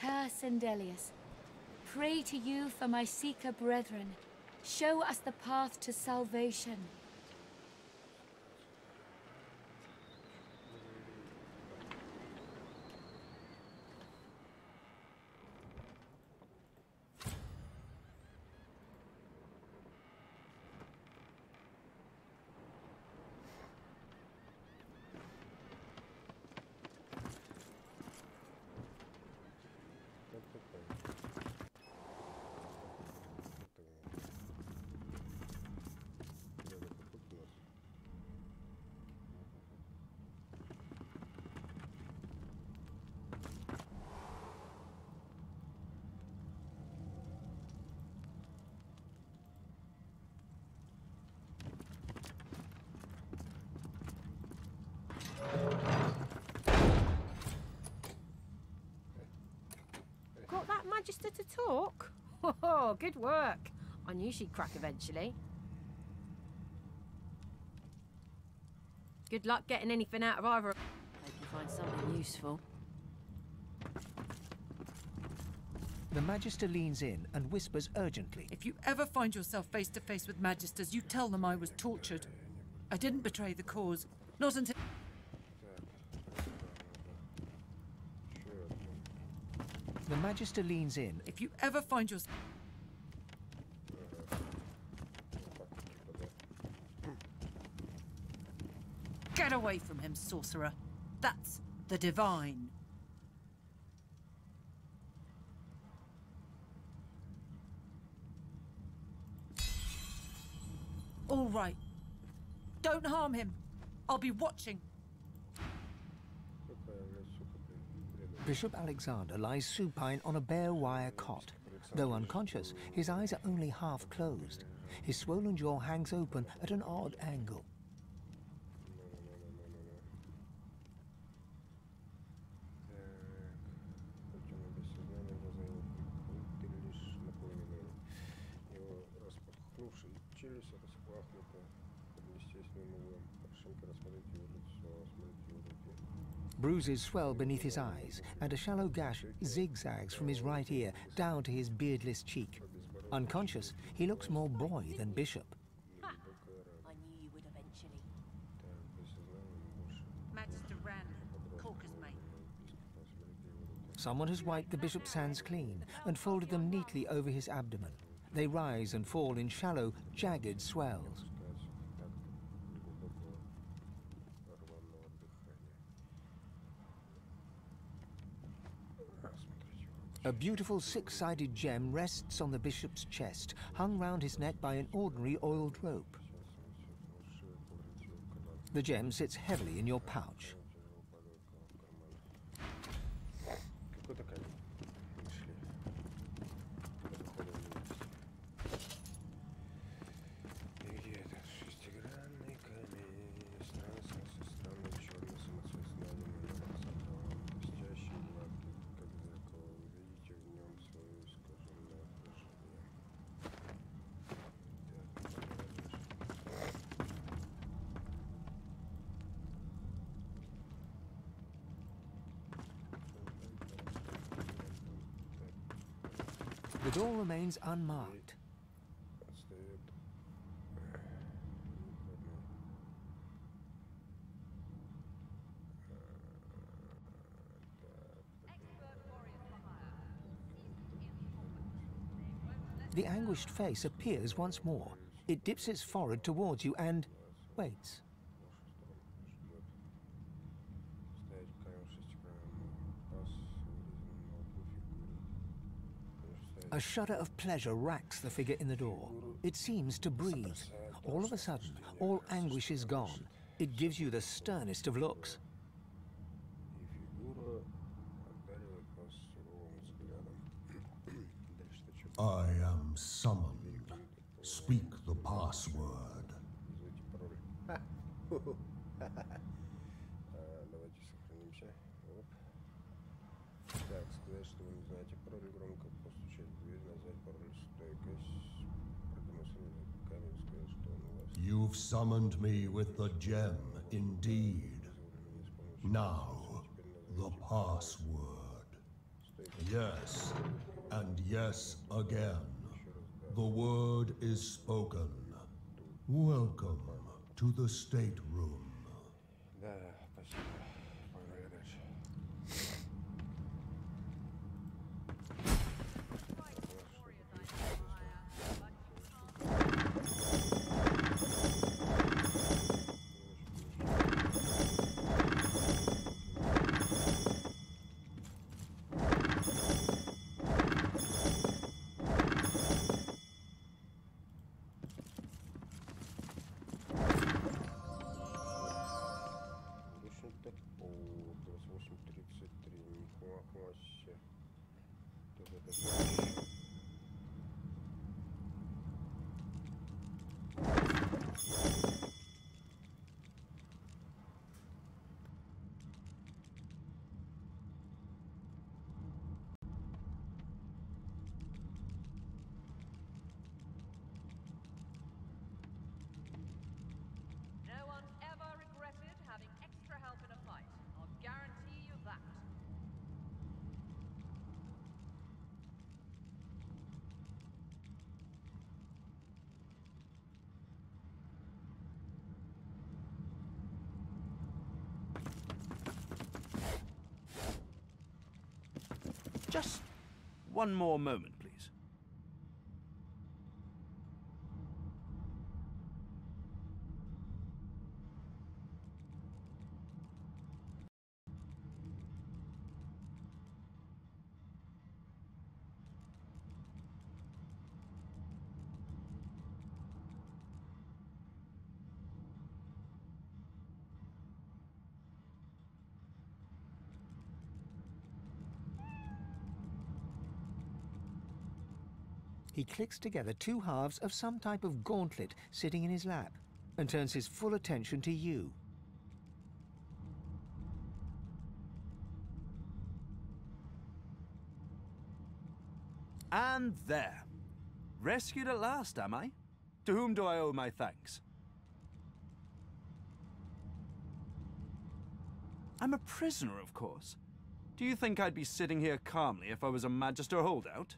Sendelius, pray to you for my Seeker brethren. Show us the path to salvation. Got that Magister to talk? Oh, good work. I knew she'd crack eventually. Good luck getting anything out of either. Hope you find something useful. The Magister leans in and whispers urgently. If you ever find yourself face to face with Magisters, you tell them I was tortured. I didn't betray the cause. Not until... The Magister leans in. If you ever find yourself... Get away from him, sorcerer. That's the divine. All right. Don't harm him. I'll be watching. Bishop Alexander lies supine on a bare wire cot. Though unconscious, his eyes are only half closed. His swollen jaw hangs open at an odd angle. Bruises swell beneath his eyes, and a shallow gash zigzags from his right ear down to his beardless cheek. Unconscious, he looks more boy than bishop. Ha! I knew you would eventually. Magister Ran, Corker's mate. Someone has wiped the bishop's hands clean and folded them neatly over his abdomen. They rise and fall in shallow, jagged swells. A beautiful six-sided gem rests on the bishop's chest, hung round his neck by an ordinary oiled rope. The gem sits heavily in your pouch. The door remains unmarked. The anguished face appears once more. It dips its forehead towards you and waits. A shudder of pleasure racks the figure in the door. It seems to breathe. All of a sudden, all anguish is gone. It gives you the sternest of looks. I am summoned. Speak the password. Давайте сохранимся. Оп. Так, сказать, что вы не знаете пароль, громко постучать в дверь, назвать пароль стойкость, продемонстрировать камень, сказать, что он у вас. You've summoned me with the gem, indeed. Now, the password. Yes, and yes again. The word is spoken. Welcome to the stateroom. Да, спасибо. Погнали дальше. Так, о, 28:33, нихуя себе. No one ever regretted having extra help in a fight. I'll guarantee you that. Just one more moment, please. He clicks together two halves of some type of gauntlet sitting in his lap and turns his full attention to you. And there. Rescued at last, am I? To whom do I owe my thanks? I'm a prisoner, of course. Do you think I'd be sitting here calmly if I was a Magister holdout?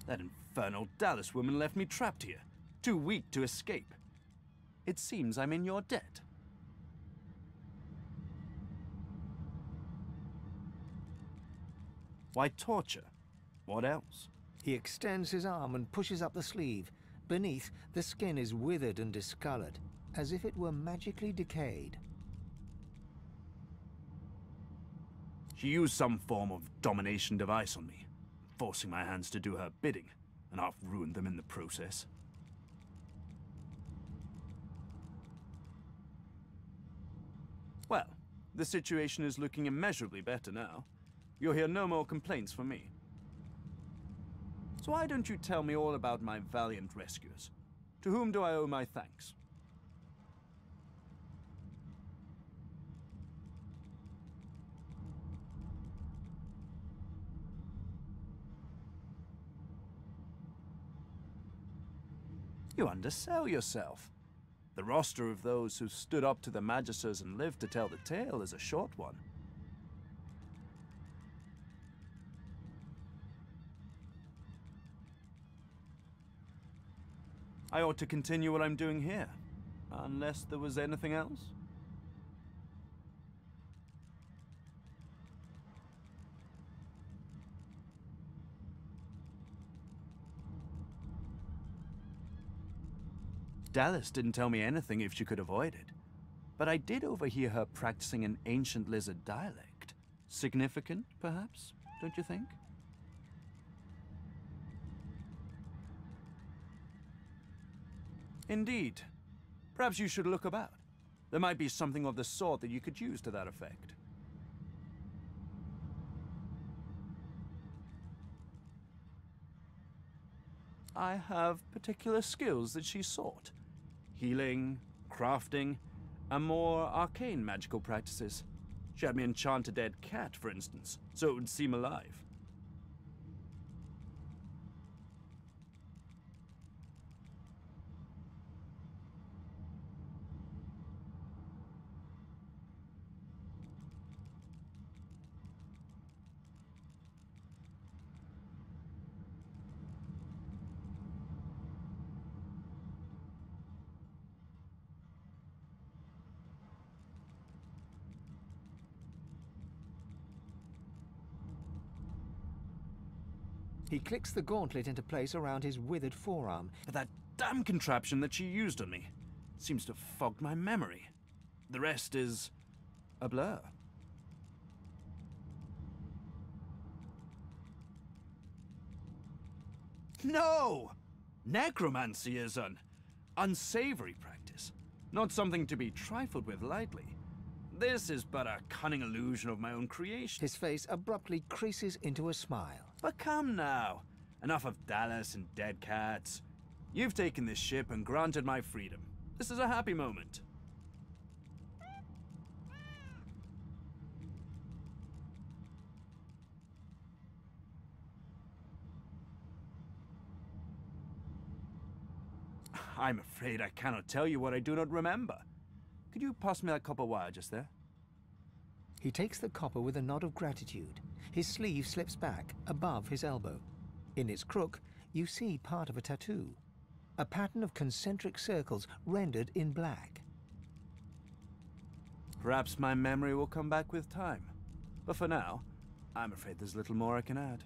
That infernal Dallas woman left me trapped here, too weak to escape. It seems I'm in your debt. Why torture? What else? He extends his arm and pushes up the sleeve. Beneath, the skin is withered and discolored, as if it were magically decayed. She used some form of domination device on me, forcing my hands to do her bidding, and half ruined them in the process. Well, the situation is looking immeasurably better now. You'll hear no more complaints from me. So why don't you tell me all about my valiant rescuers? To whom do I owe my thanks? You undersell yourself. The roster of those who stood up to the Magisters and lived to tell the tale is a short one. I ought to continue what I'm doing here, unless there was anything else. Dallas didn't tell me anything if she could avoid it, but I did overhear her practicing an ancient lizard dialect. Significant, perhaps, don't you think? Indeed. Perhaps you should look about. There might be something of the sort that you could use to that effect. I have particular skills that she sought. Healing, crafting, and more arcane magical practices. She had me enchant a dead cat, for instance, so it would seem alive. He clicks the gauntlet into place around his withered forearm. But that damn contraption that she used on me seems to have fogged my memory. The rest is a blur. No! Necromancy is an unsavory practice, not something to be trifled with lightly. This is but a cunning illusion of my own creation. His face abruptly creases into a smile. But come now. Enough of Dallas and dead cats. You've taken this ship and granted my freedom. This is a happy moment. I'm afraid I cannot tell you what I do not remember. Could you pass me that copper wire just there? He takes the copper with a nod of gratitude. His sleeve slips back, above his elbow. In its crook, you see part of a tattoo. A pattern of concentric circles rendered in black. Perhaps my memory will come back with time. But for now, I'm afraid there's little more I can add.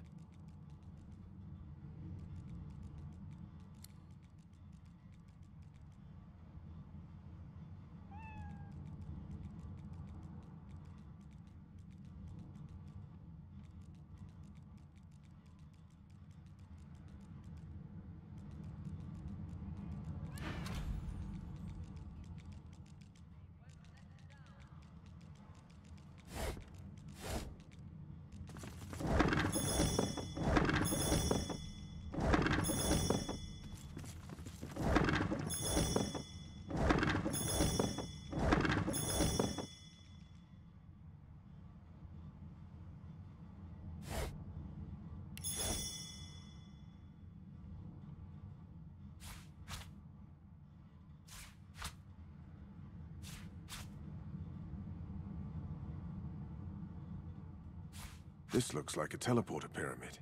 This looks like a teleporter pyramid.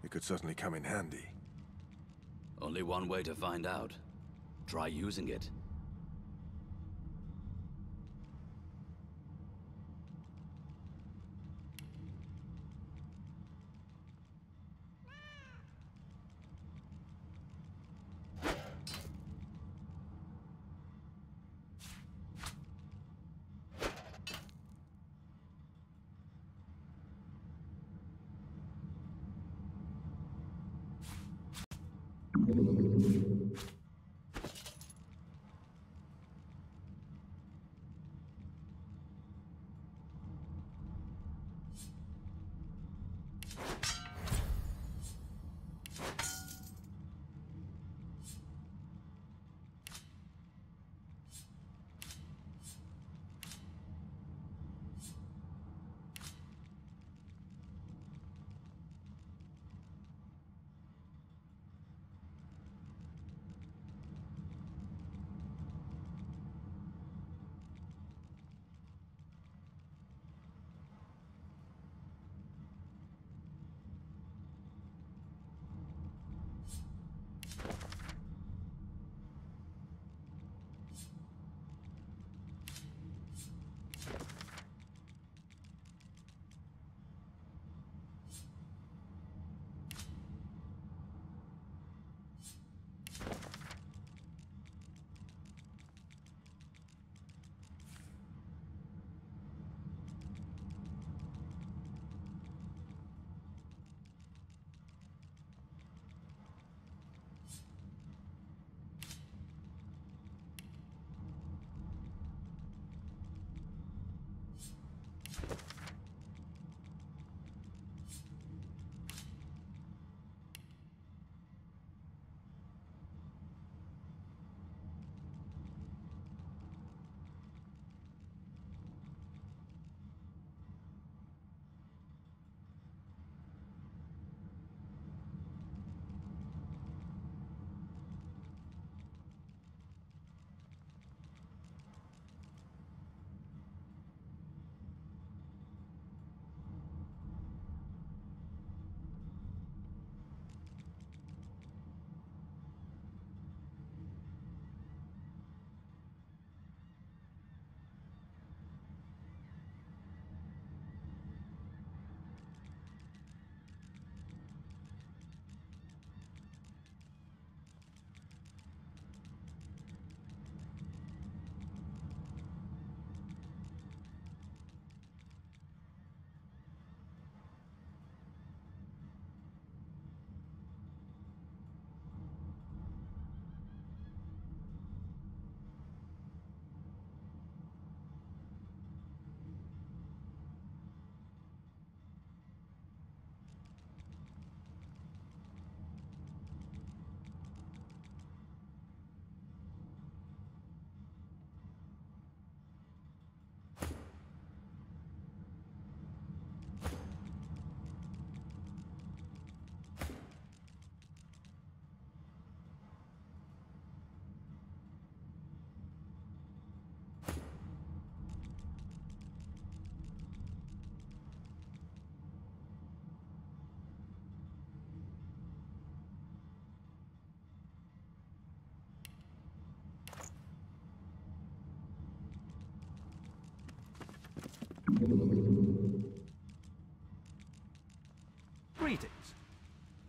It could certainly come in handy. Only one way to find out. Try using it.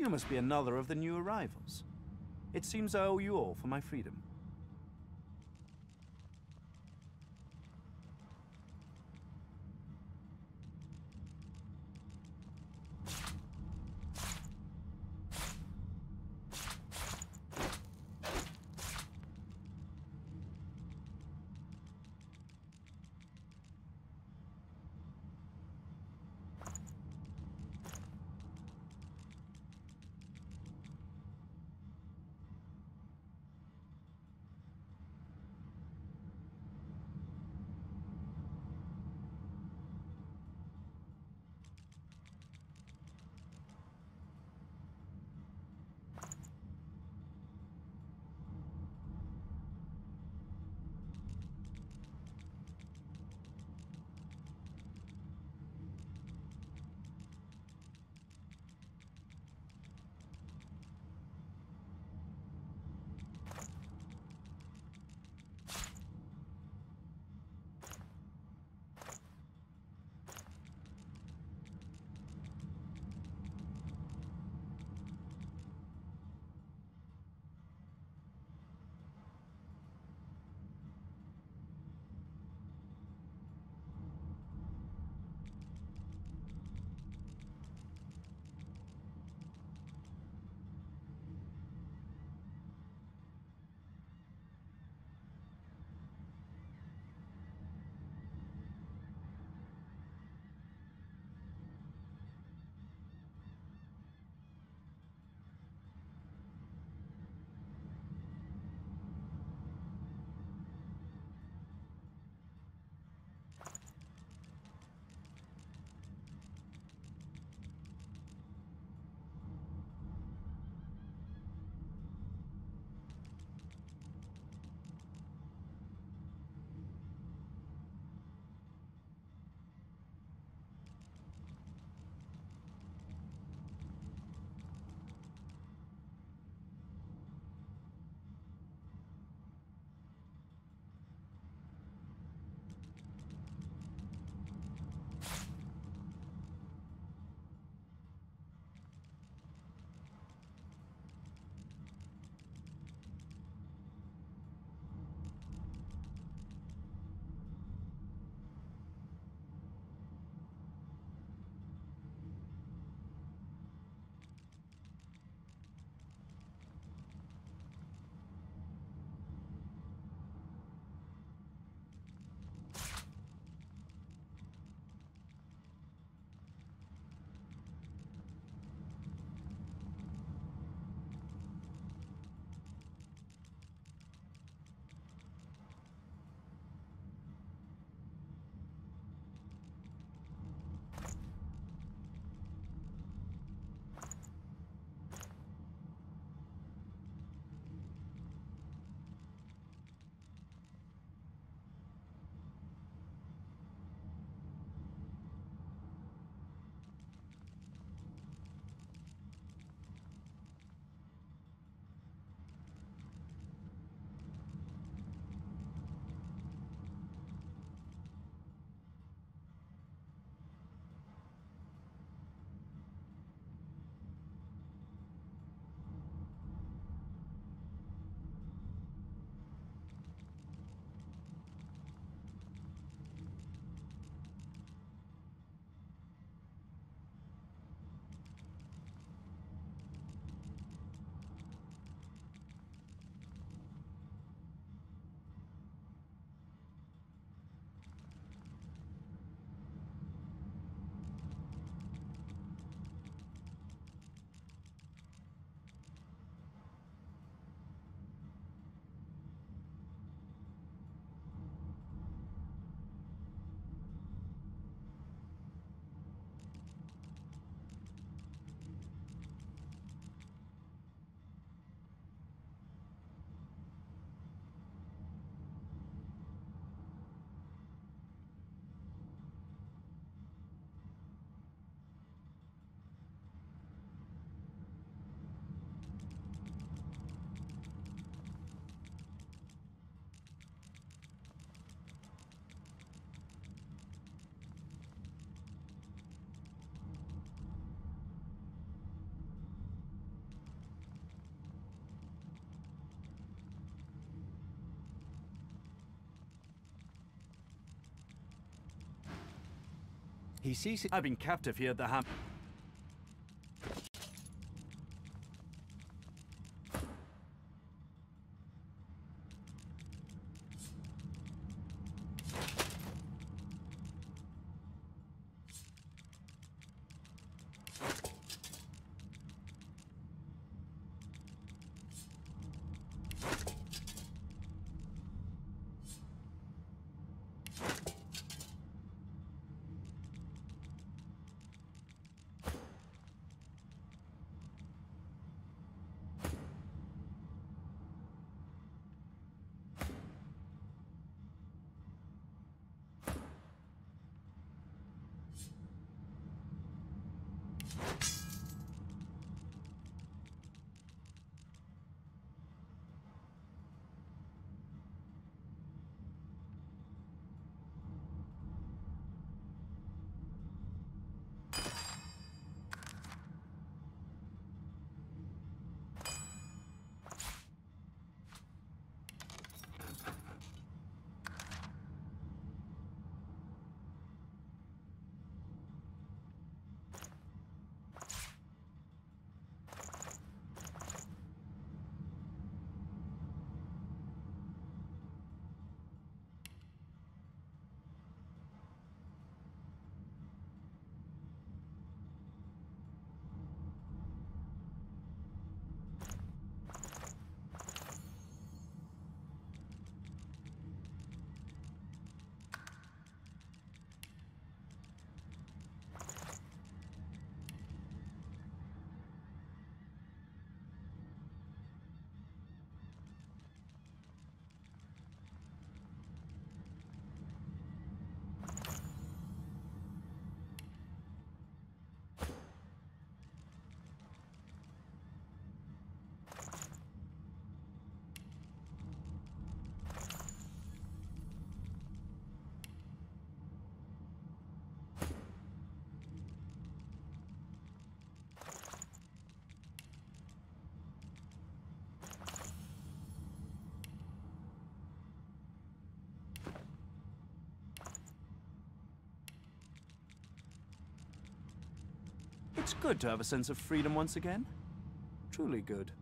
You must be another of the new arrivals. It seems I owe you all for my freedom. He sees it. I've been captive here at the It's good to have a sense of freedom once again. Truly good.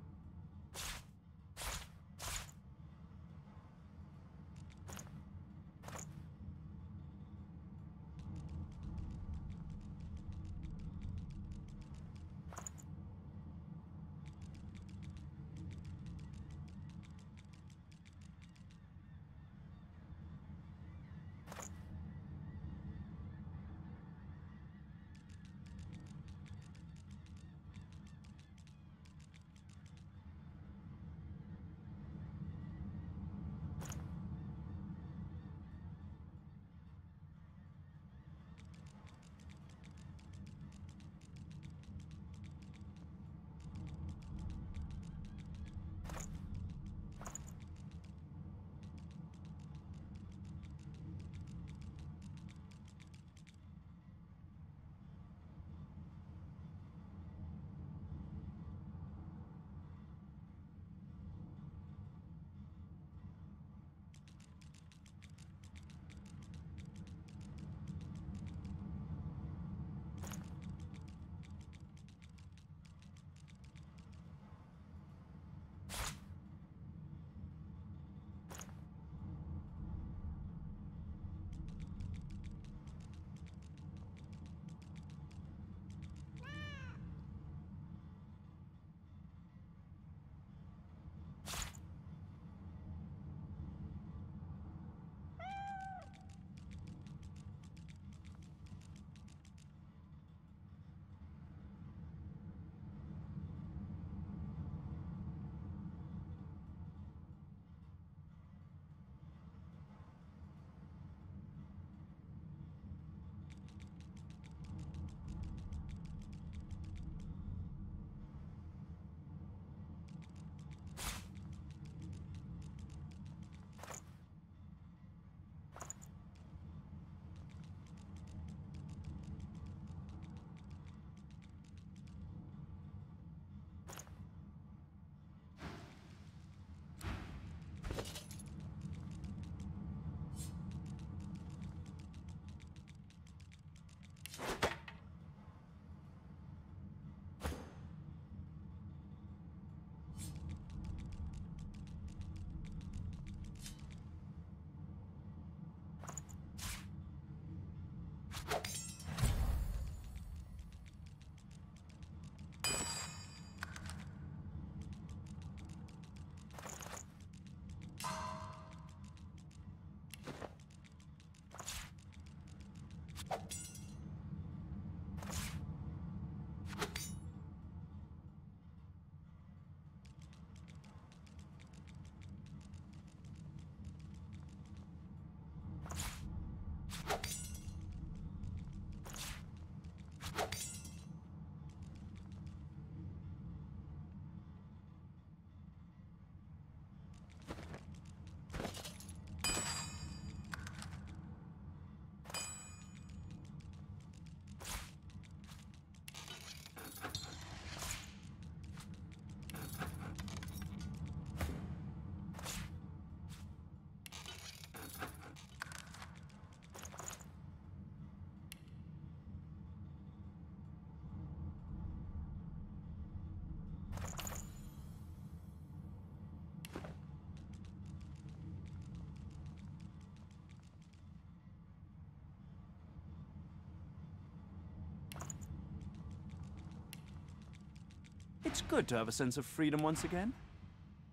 It's good to have a sense of freedom once again.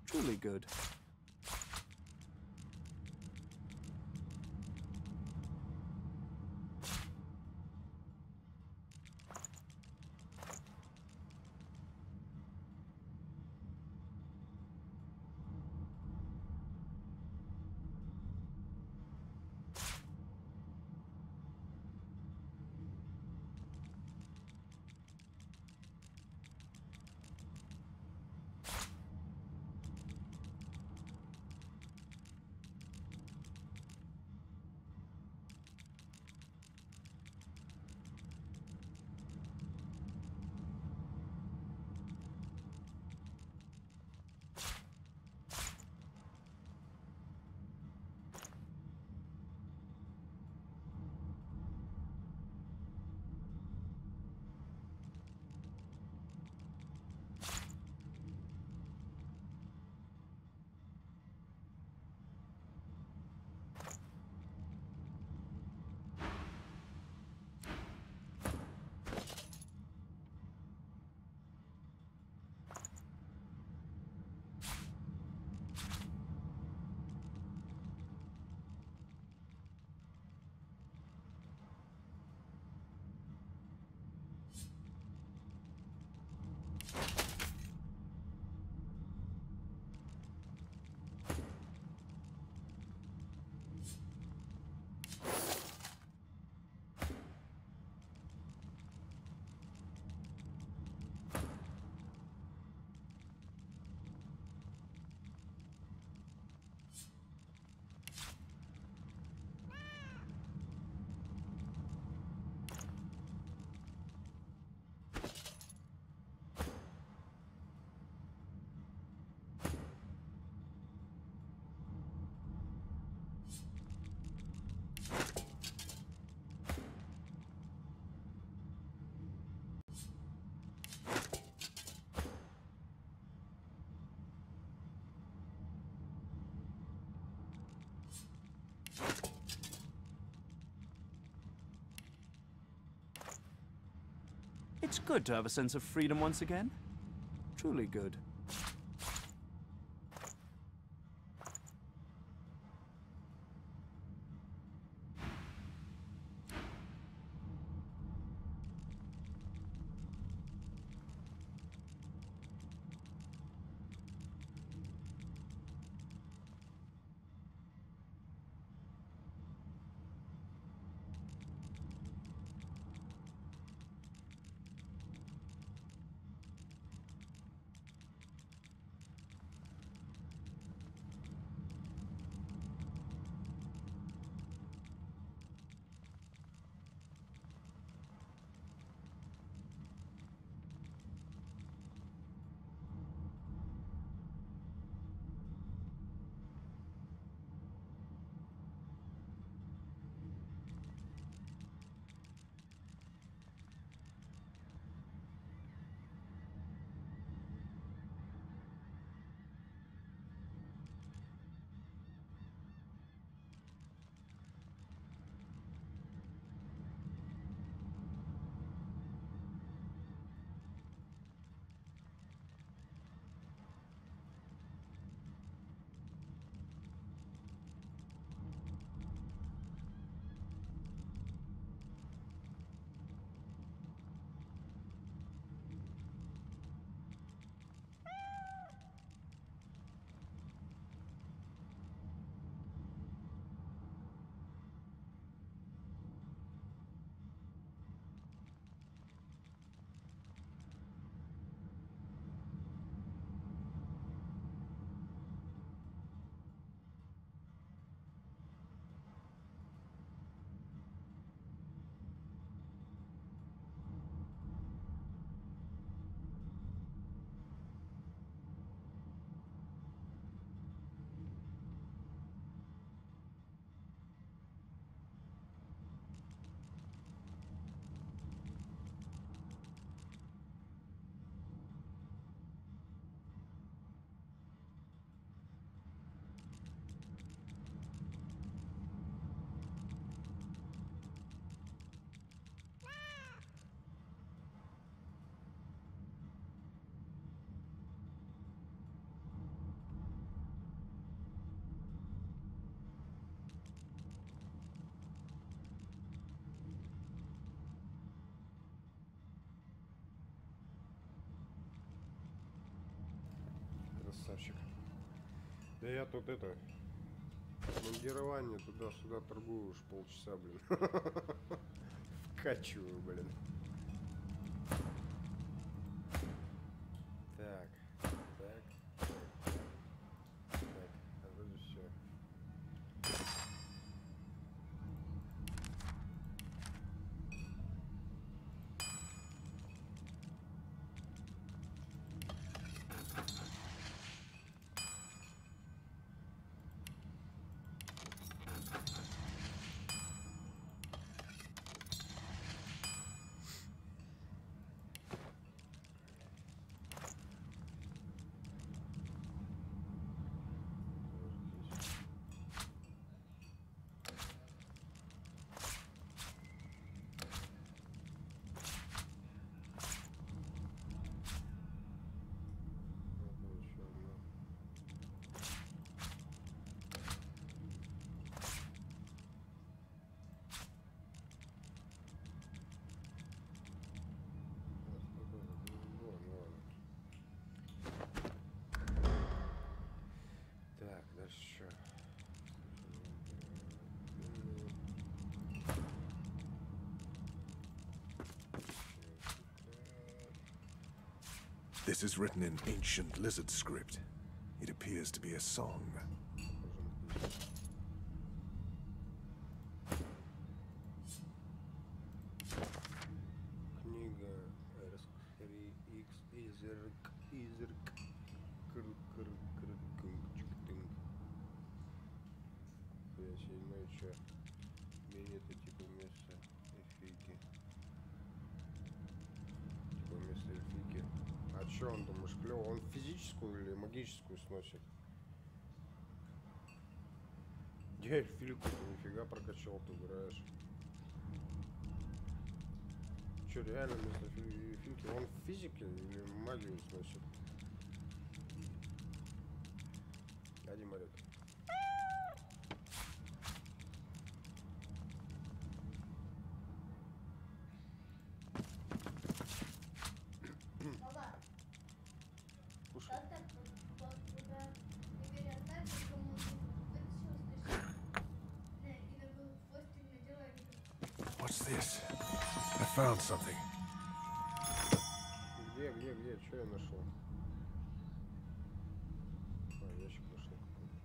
Truly good. It's good to have a sense of freedom once again. Truly good. красавчик. Да я тут это... Командирование туда-сюда торгую уж полчаса, блин. Вкачиваю, блин. Так, а вроде все. Так, дальше что? This is written in ancient lizard script. It appears to be a song. Книга ну и чё? Билеты типа вместо эльфийки. Типа вместо эльфийки. А чё он, думаешь, клёво? Он физическую или магическую сносит? Я эльфийку-то нифига прокачал, ты играешь. Чё, реально вместо эльфийки? Он в физике или магию сносит? Один моряк. What's this? I found something. Где? Что я нашел? А, ящик нашел какой-то.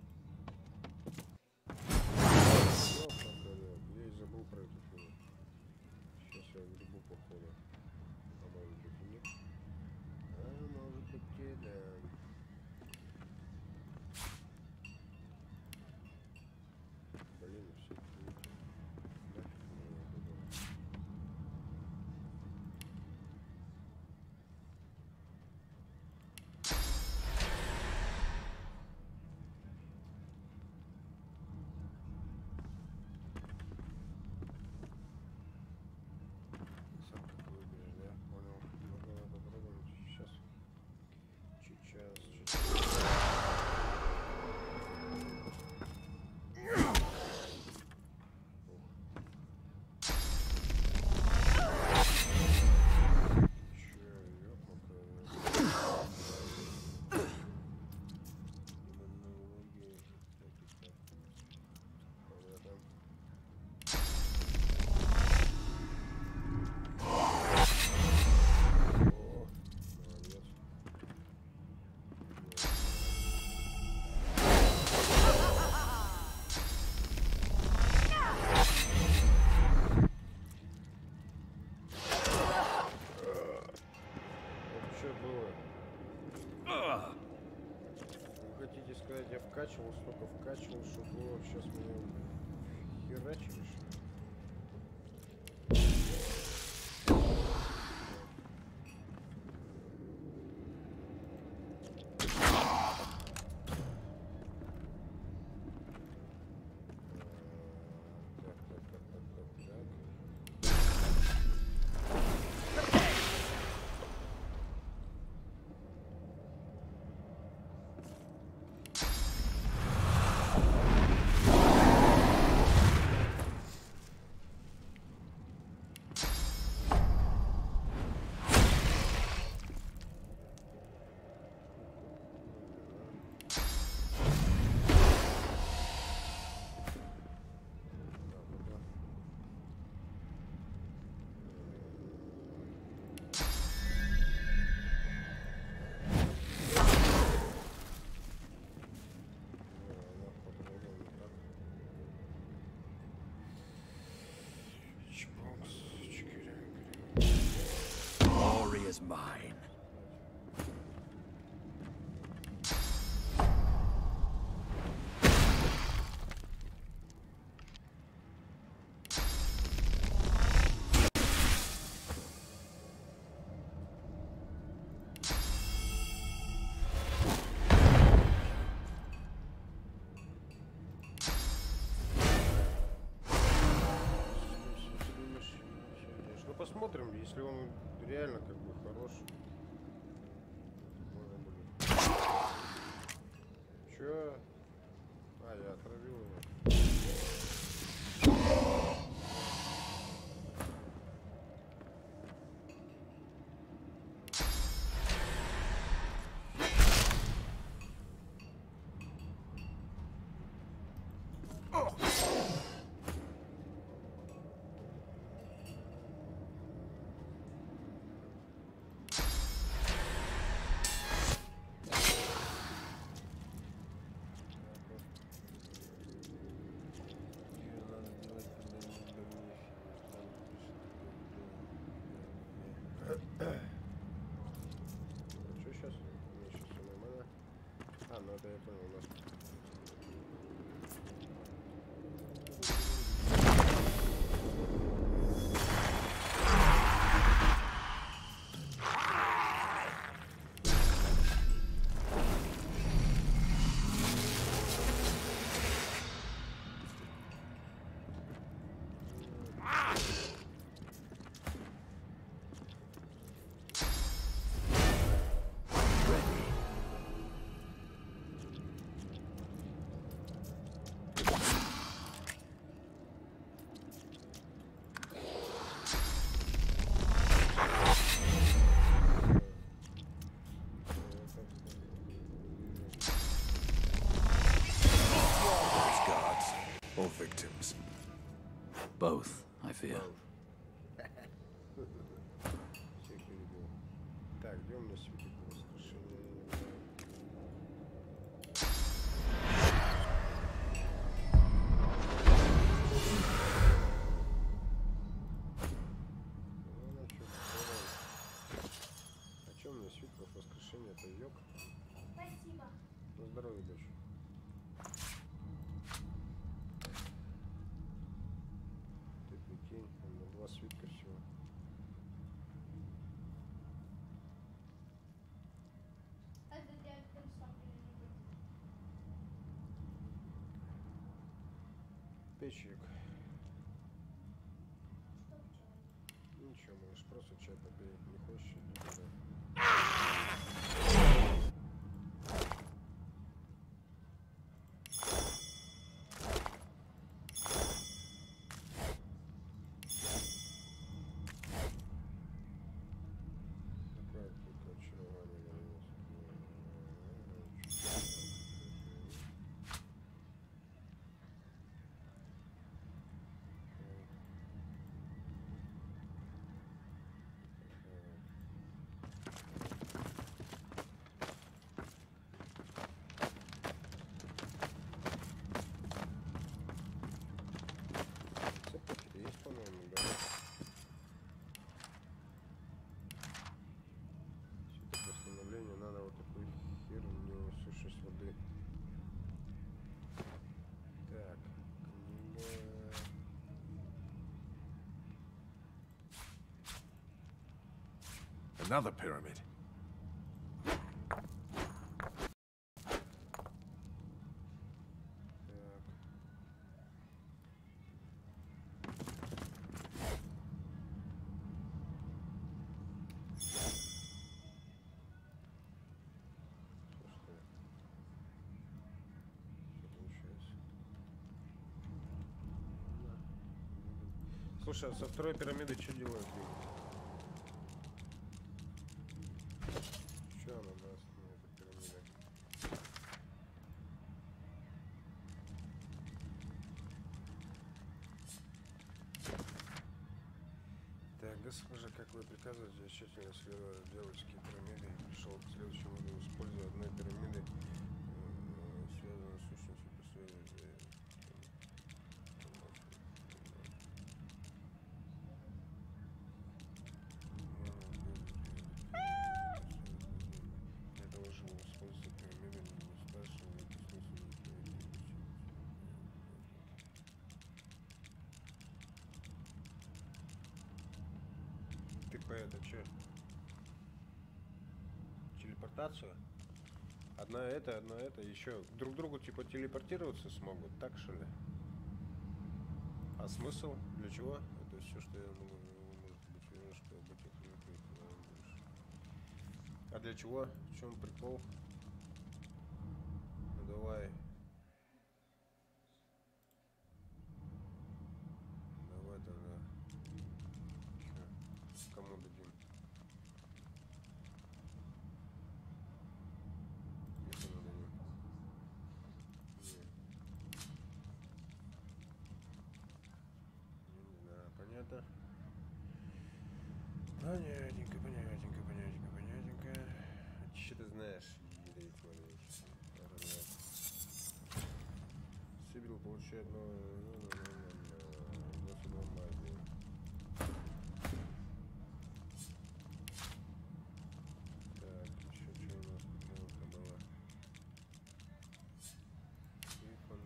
Я и забыл про эту фигню. Сейчас я грибу походу. А может быть и нет. А может быть и да. Блин, все это нафиг мне это было. Сам как выберешь, да? Понял. Ну, давай попробуем. Сейчас. Хотите сказать, я вкачивал, столько вкачивал, чтобы вы сейчас меня херачили, что ли? is mine. Ну посмотрим, если он реально как бы хорош. Чё? А, я отравил его. Что сейчас? Нет, сейчас все нормально. А, ну это я понял, у нас. Or victims? Both, I fear. Всех перебил. Так, где у меня светит воскрешение? А чё у меня светит воскрешение? Это йог? Спасибо. На здоровье, дочь. Ты прикинь, у меня 2 свитка всего. Печек. Ничего, можешь просто чай попей. Не хочешь, иди туда. Какое только очарование вернется. Цепочки есть, по-моему, да? Светопостановление, надо вот такую херню, сущность воды. Так, книга. Another pyramid. Так. Слушай, а со второй пирамидой что делают? Что она даст мне, эта пирамида? Так, госпожа, как вы приказываете, я тщательно исследовал дьявольские пирамиды и пришел к следующему выводу. Используя одной пирамиды, связанной с сущностью последовательной. Типа это что? Телепортацию? Одна это, еще друг к другу типа телепортироваться смогут, так что ли? А смысл? Для чего? Это все, что я могу, может быть уверен, что об этих людях больше. А для чего? В чем прикол? Ну давай. Давай тогда. Чё? Кому дадим? Никому дадим. Не знаю, понятно. Понятненько. Что ты знаешь, Юрий Иванович? Сибил получает новую магию. Так, еще что у нас тут было? Телефон.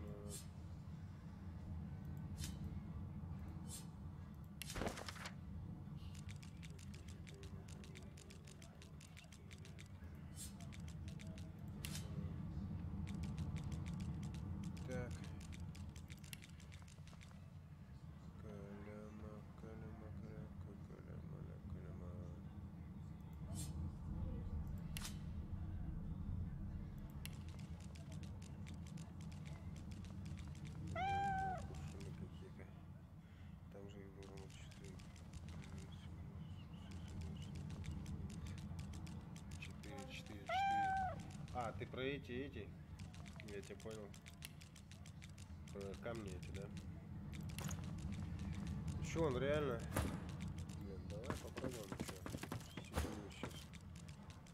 Так. Там же их было 4. А, ты про эти? Я тебя понял. Про камни эти, да? Еще он реально. Блин, давай попробуем еще. Сибилу сейчас.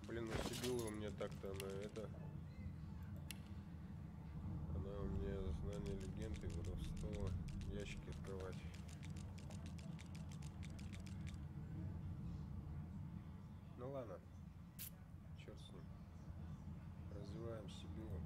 Блин, ну Сибилу у меня так-то она это. Она у меня знание легенды, воровство, ящики открывать. Ну ладно. Черт с ним. Развиваем Сибилу.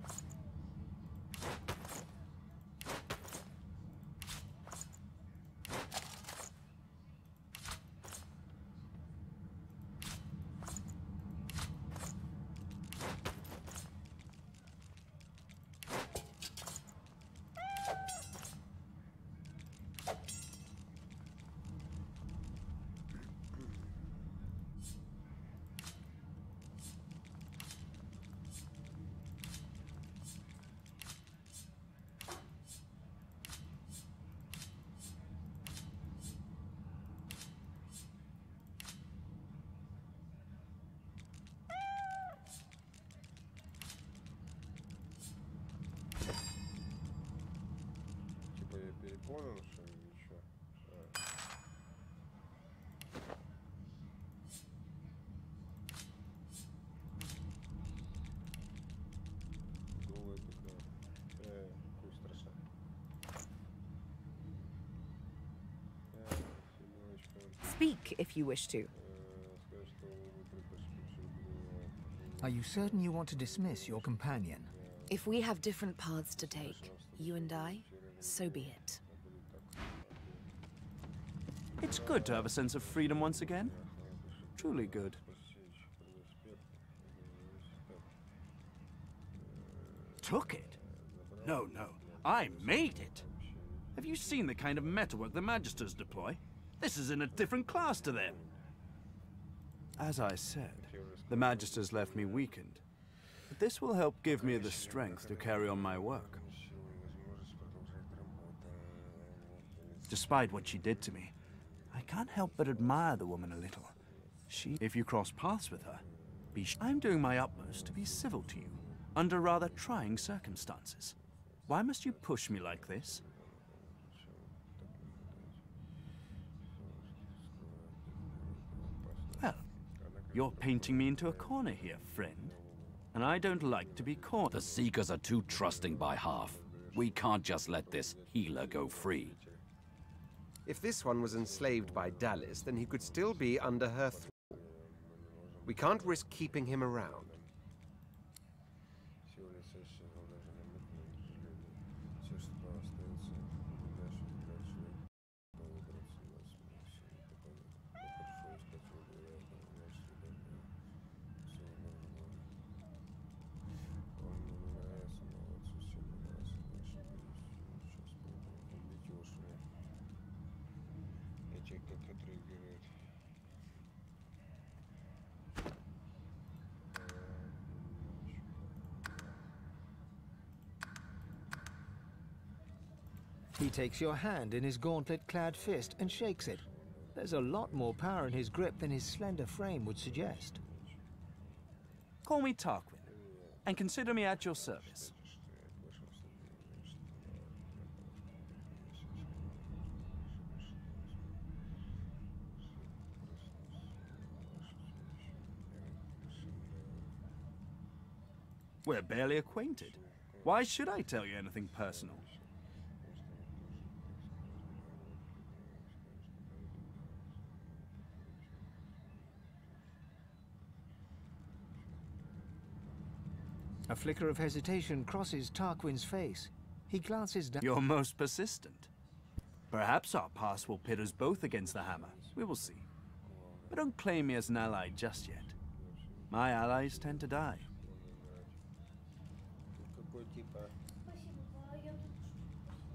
Типа я переполнен, что ли, или что? Голая такая. Хуй страшно. Сибилочка. Speak if you wish to. Скажи, что вы предпочли. Are you certain you want to dismiss your companion? If we have different paths to take, you and I, so be it. It's good to have a sense of freedom once again. Truly good. Took it? No, no. I made it. Have you seen the kind of metalwork the Magisters deploy? This is in a different class to them. As I said, the Magisters left me weakened. But this will help give me the strength to carry on my work. Despite what she did to me, I can't help but admire the woman a little. If you cross paths with her, I'm doing my utmost to be civil to you, under rather trying circumstances. Why must you push me like this? Well, you're painting me into a corner here, friend. And I don't like to be cornered. The Seekers are too trusting by half. We can't just let this healer go free. If this one was enslaved by Dallis, then he could still be under her thrall. We can't risk keeping him around. как отреагирует. He takes your hand in his gauntlet-clad fist and shakes it. There's a lot more power in his grip than his slender frame would suggest. Call me Tarquin, and consider me at your service. We're barely acquainted. Why should I tell you anything personal? A flicker of hesitation crosses Tarquin's face. He glances down. You're most persistent. Perhaps our paths will pit us both against the hammer. We will see. But don't claim me as an ally just yet. My allies tend to die. Какой типа?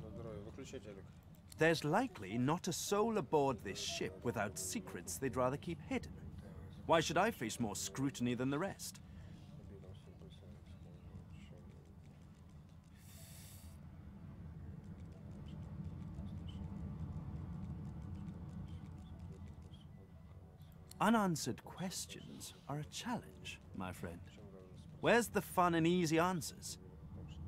На здоровье. Выключай телек. There's likely not a soul aboard this ship without secrets they'd rather keep hidden. Why should I face more scrutiny than the rest? Unanswered questions are a challenge, my friend. Where's the fun in easy answers?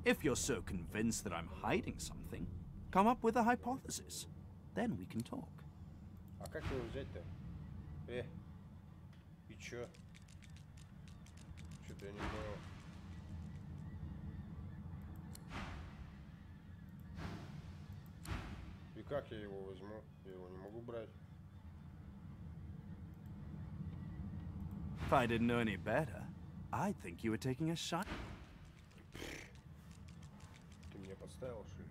If you're so convinced that I'm hiding something, come up with a hypothesis. Then we can talk. А как его взять-то? И чё? Что-то я не понял. И как я его возьму? Я его не могу брать. If I didn't know any better, I'd think you were taking a shot. Ты меня подставил, что ли?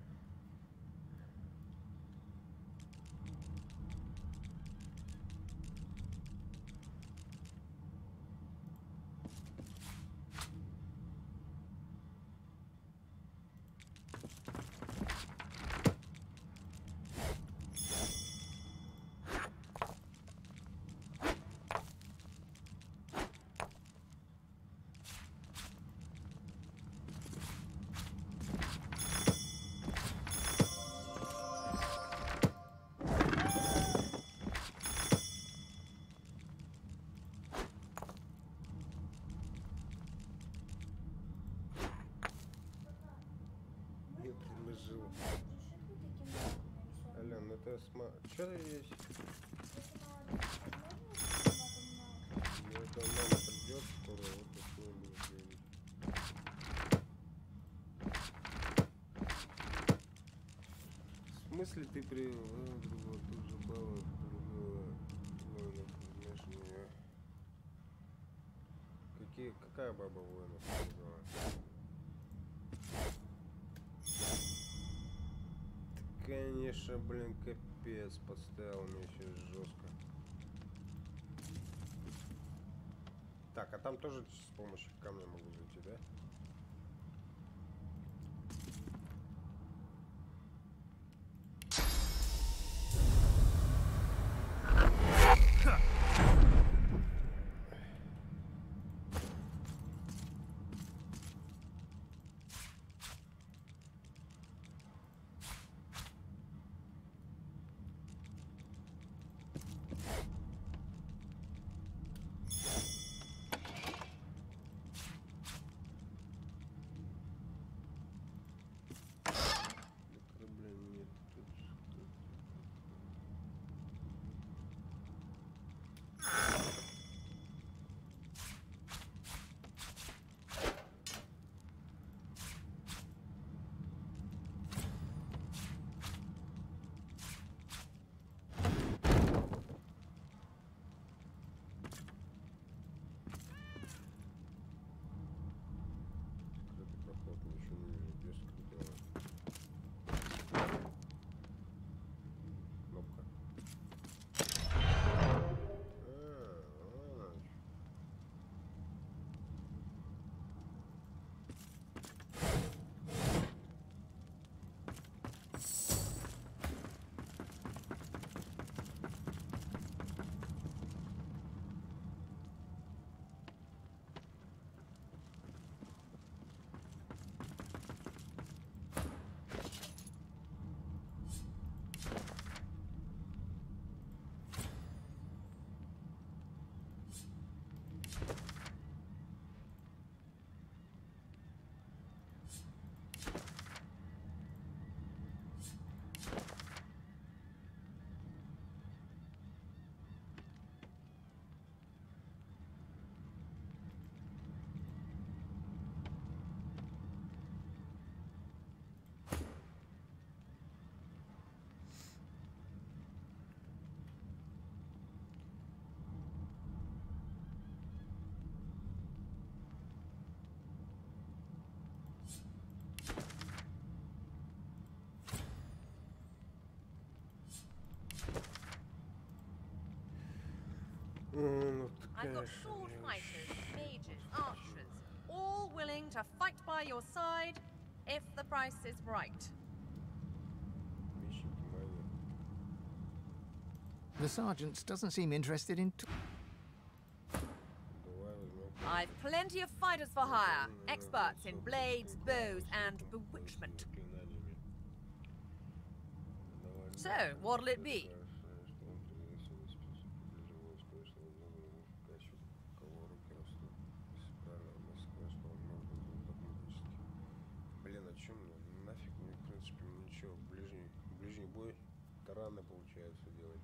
Ален, ну ты Чё ты здесь? Ну это мама придет скоро, вот такое будет делать. В смысле ты привела другого, тут же баба полюбила воинов, знаешь меня. Какая баба воинов полюбила? Конечно, блин, капец, подставил меня сейчас жестко. Так, а там тоже с помощью камня могу зайти, да? I've got sword fighters, mages, archers, all willing to fight by your side if the price is right. The sergeant doesn't seem interested in... I've plenty of fighters for hire, experts in blades, bows, and bewitchment. So, what'll it be? Блин, а чё мне? Нафиг мне, в принципе, ничего. Ближний бой тараны получается делать.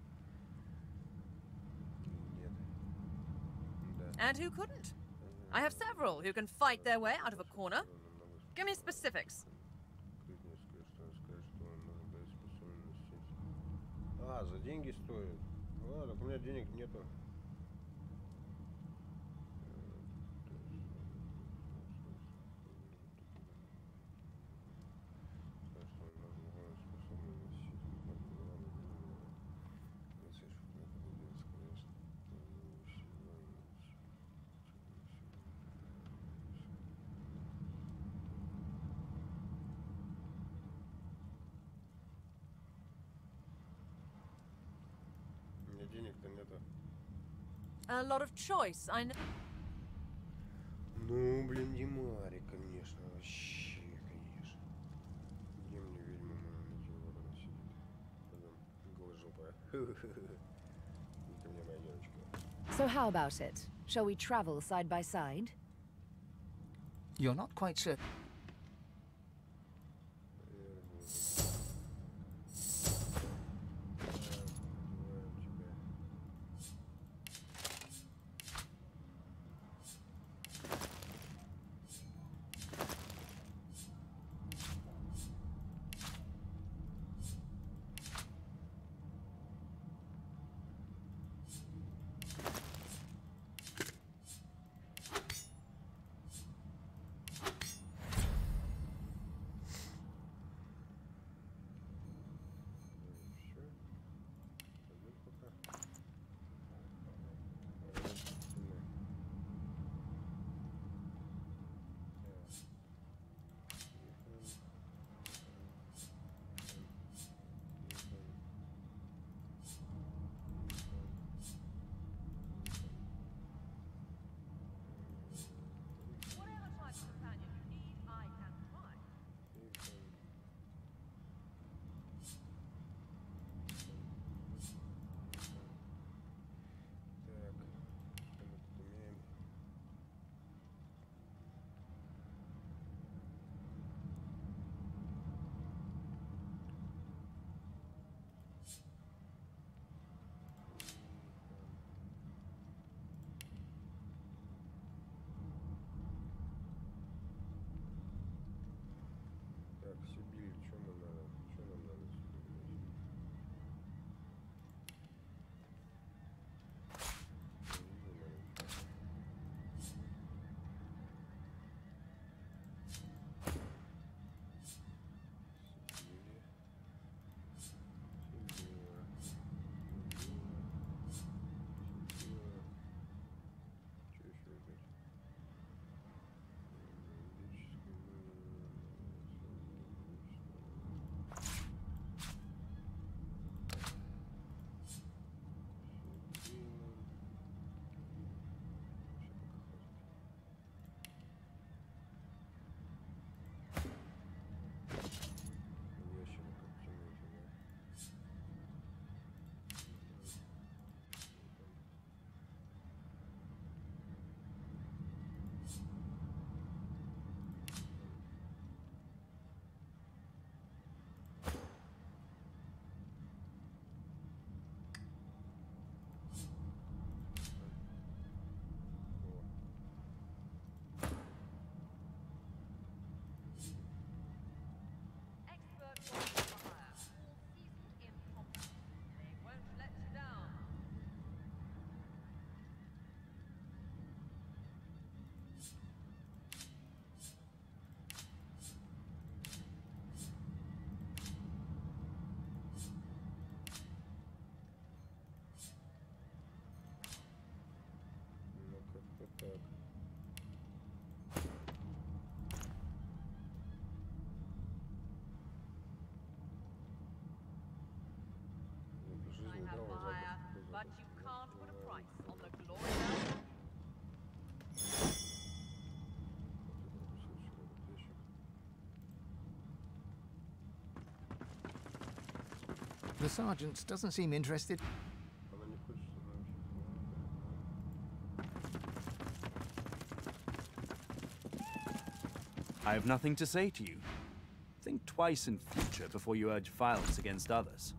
Нет. Да. And who couldn't? I have several who can fight their way out of a corner. Give me specifics. А, за деньги стоит. А, так у меня денег нету. Денег-то нету. A lot of choice, I know. Ну, блин, Димари, конечно, вообще, конечно. Где мне ведьма моя найти, вот она сидит. Потом голожопая. Это мне моя девочка. So how about it? Shall we travel side by side? You're not quite certain. Whatever type of companion you need, I can provide. Так, что мы тут умеем? Так, Сибирь, что нам надо? Что нам надо Сибирь? Что еще опять? Так. I Жизнь have играла fire, запах. but you can't put a price on the glory. The sergeant doesn't seem interested. Она не хочет I have nothing to say to you. Think twice in future before you urge violence against others.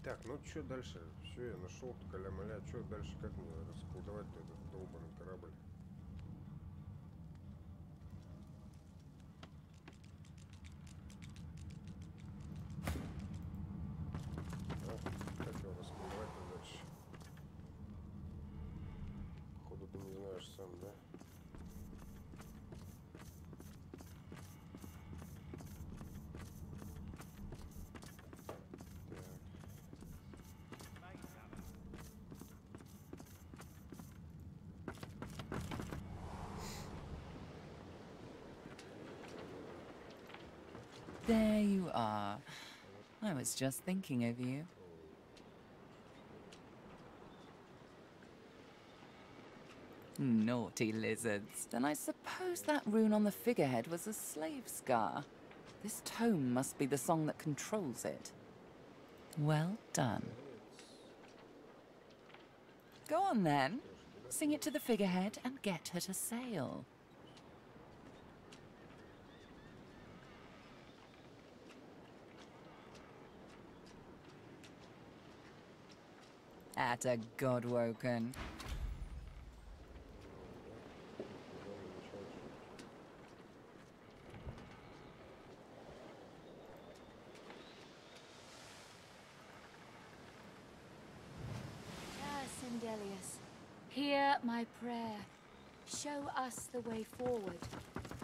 Так, ну что дальше? Все, я нашел каля-маля. Что дальше? Как мне расколдовать-то этот долбанный корабль? А, как его расколдовать-то дальше? Походу ты не знаешь сам, да? There you are. I was just thinking of you. Naughty lizards. Then I suppose that rune on the figurehead was a slave scar. This tome must be the song that controls it. Well done. Go on then. Sing it to the figurehead and get her to sail. At a Godwoken. Sindelius, hear my prayer. Show us the way forward.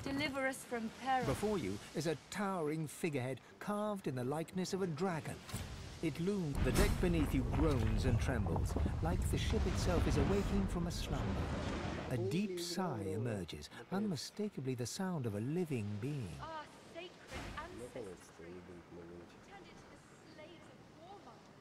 Deliver us from peril. Before you is a towering figurehead carved in the likeness of a dragon. It looms. The deck beneath you groans and trembles, like the ship itself is awaking from a slumber. A deep sigh emerges, unmistakably the sound of a living being. Our sacred ancestry, intended to the slaves of warmongers.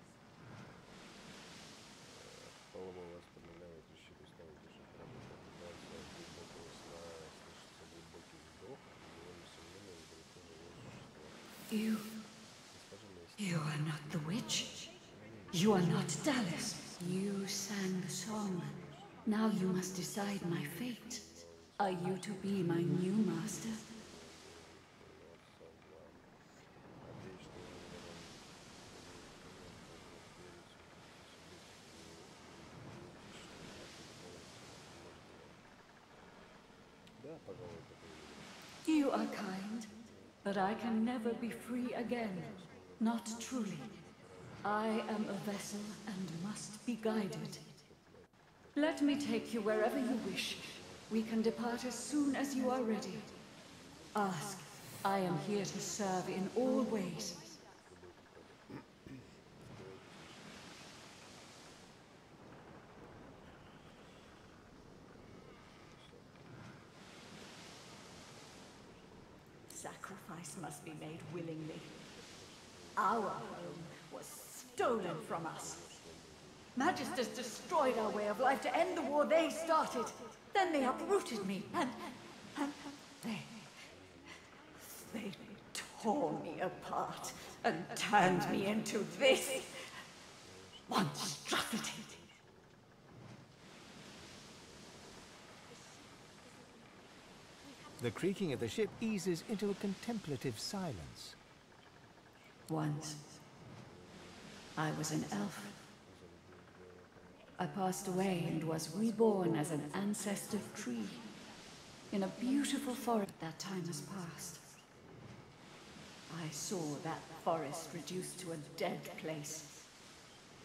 You are not the witch. You are not Dallas. You sang the song. Now you must decide my fate. Are you to be my new master? You are kind, but I can never be free again. Not truly. I am a vessel and must be guided. Let me take you wherever you wish. We can depart as soon as you are ready. Ask. I am here to serve in all ways. sacrifice must be made willingly. Our home was stolen from us. Magisters destroyed our way of life to end the war they started. Then they uprooted me, and they tore me apart and turned me into this monstrosity. The creaking of the ship eases into a contemplative silence. Once, I was an elf. I passed away and was reborn as an ancestor tree in a beautiful forest. That time has passed. I saw that forest reduced to a dead place.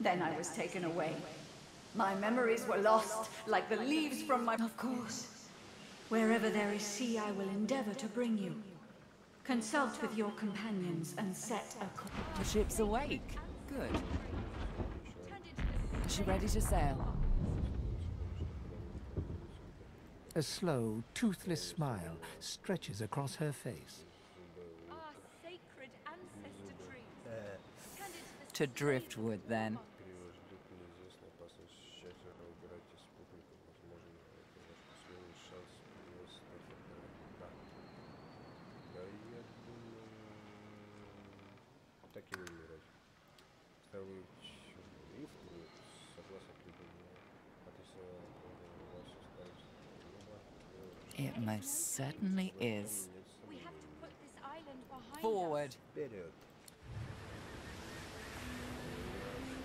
Then I was taken away. My memories were lost, like the leaves from my... Of course. Wherever there is sea, I will endeavor to bring you. Consult with your companions and set a course. The ship's awake. Good. Is she ready to sail? A slow, toothless smile stretches across her face. Our sacred ancestor trees. To driftwood, then. It most certainly is. We have to put this island behind Forward.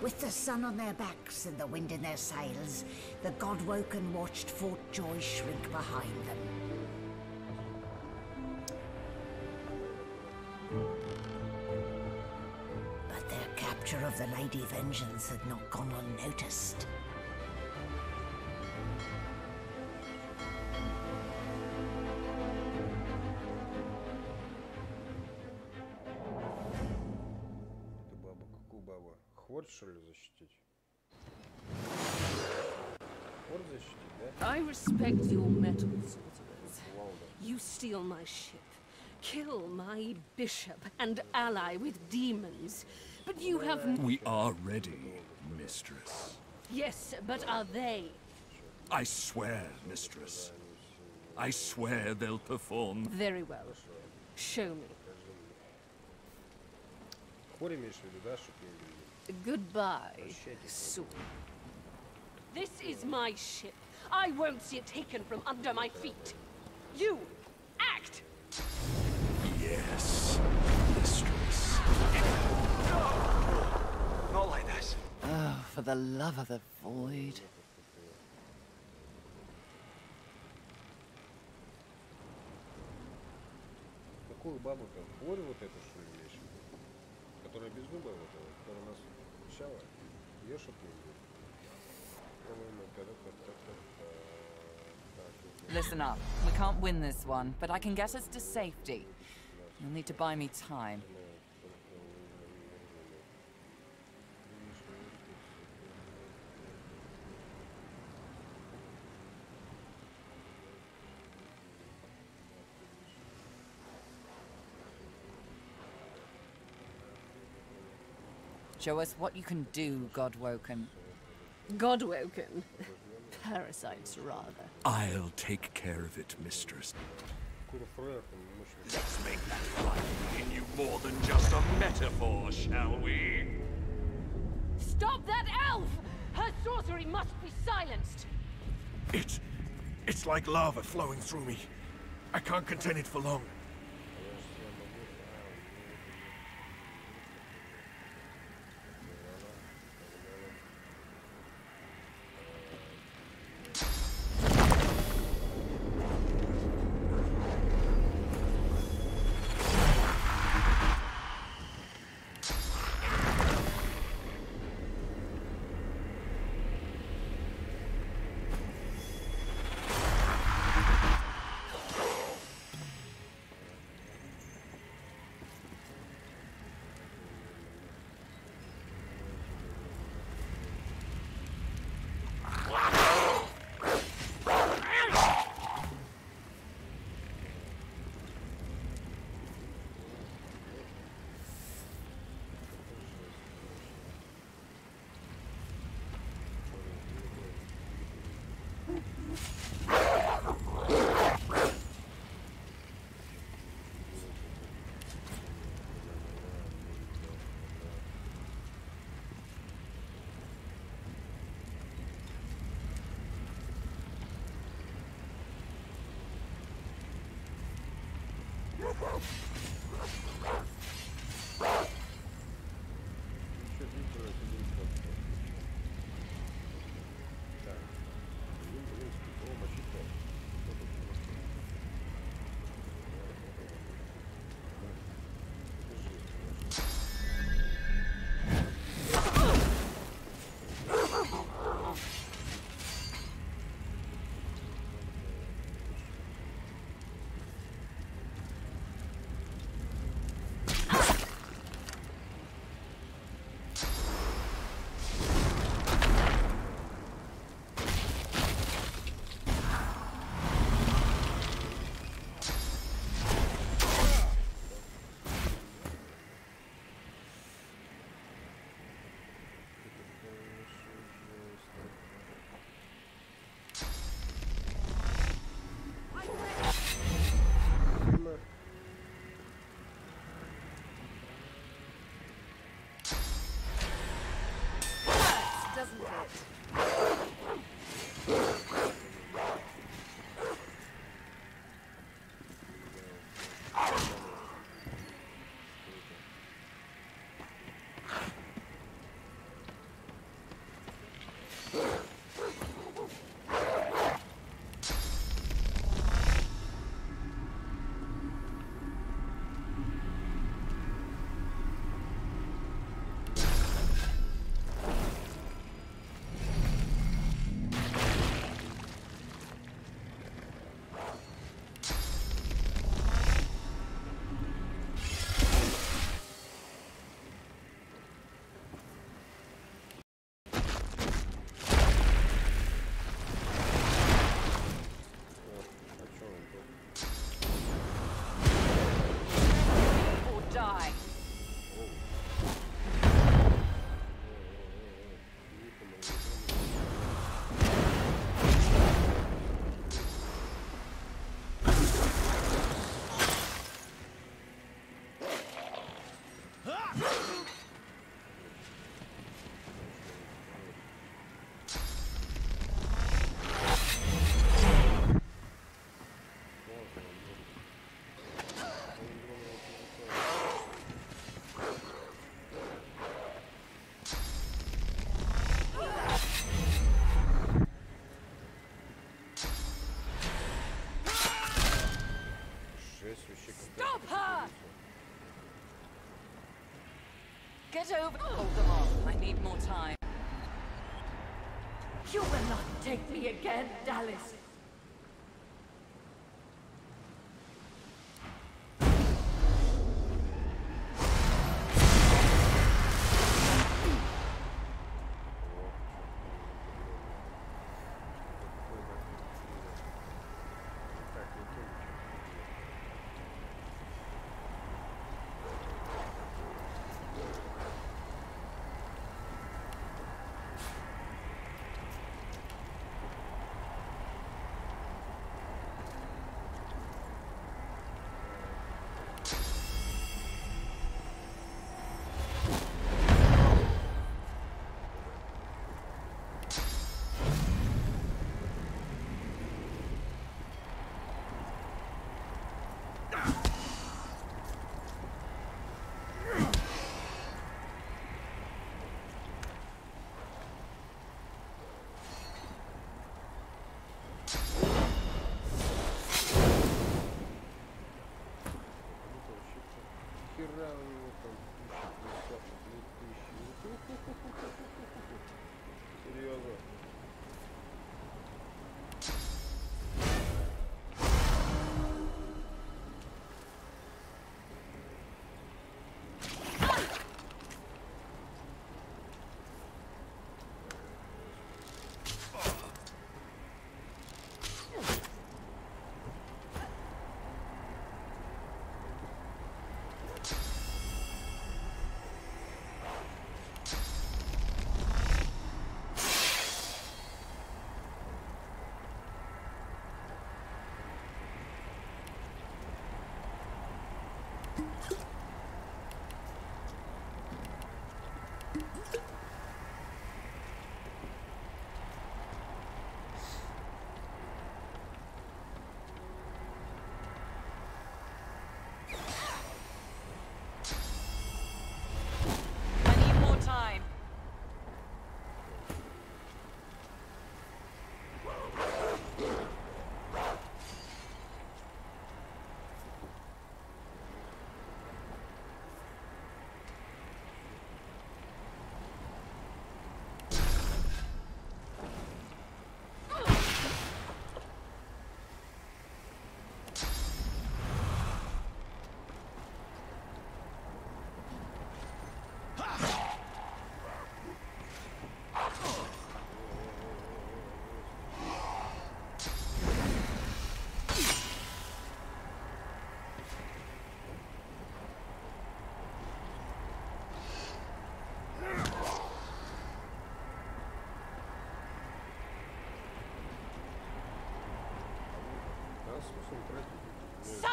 With the sun on their backs and the wind in their sails, the God-woken watched Fort Joy shrink behind them. But their capture of the Lady Vengeance had not gone unnoticed. Хворт, что ли, защитить? Хворт защитить, да? I respect your mettle, sorcerers. You steal my ship, kill my bishop, and ally with demons. But you have... We are ready, mistress. Yes, but are they? I swear, mistress. I swear they'll perform. Very well. Show me. Хвор имеешь в виду, да, чтоб не убили? Goodbye, soon. This is my ship. I won't see it taken from under my feet. You, act! Yes, mistress. Not like this. Oh, for the love of the void. Какую бабу-то? Хворь вот эту, что ли, имеешь в виду? Которая беззубая вот эта, которая нас встречала? Ее чтоб не убили? Listen up. We can't win this one, but I can get us to safety. You'll need to buy me time. Show us what you can do, Godwoken. Godwoken? Parasites, rather. I'll take care of it, mistress. Let's make that flying in you more than just a metaphor, shall we? Stop that elf! Her sorcery must be silenced! It's like lava flowing through me. I can't contain it for long. Doesn't it? Stop her! Get over. Hold them off. I need more time. You will not take me again, Dallas.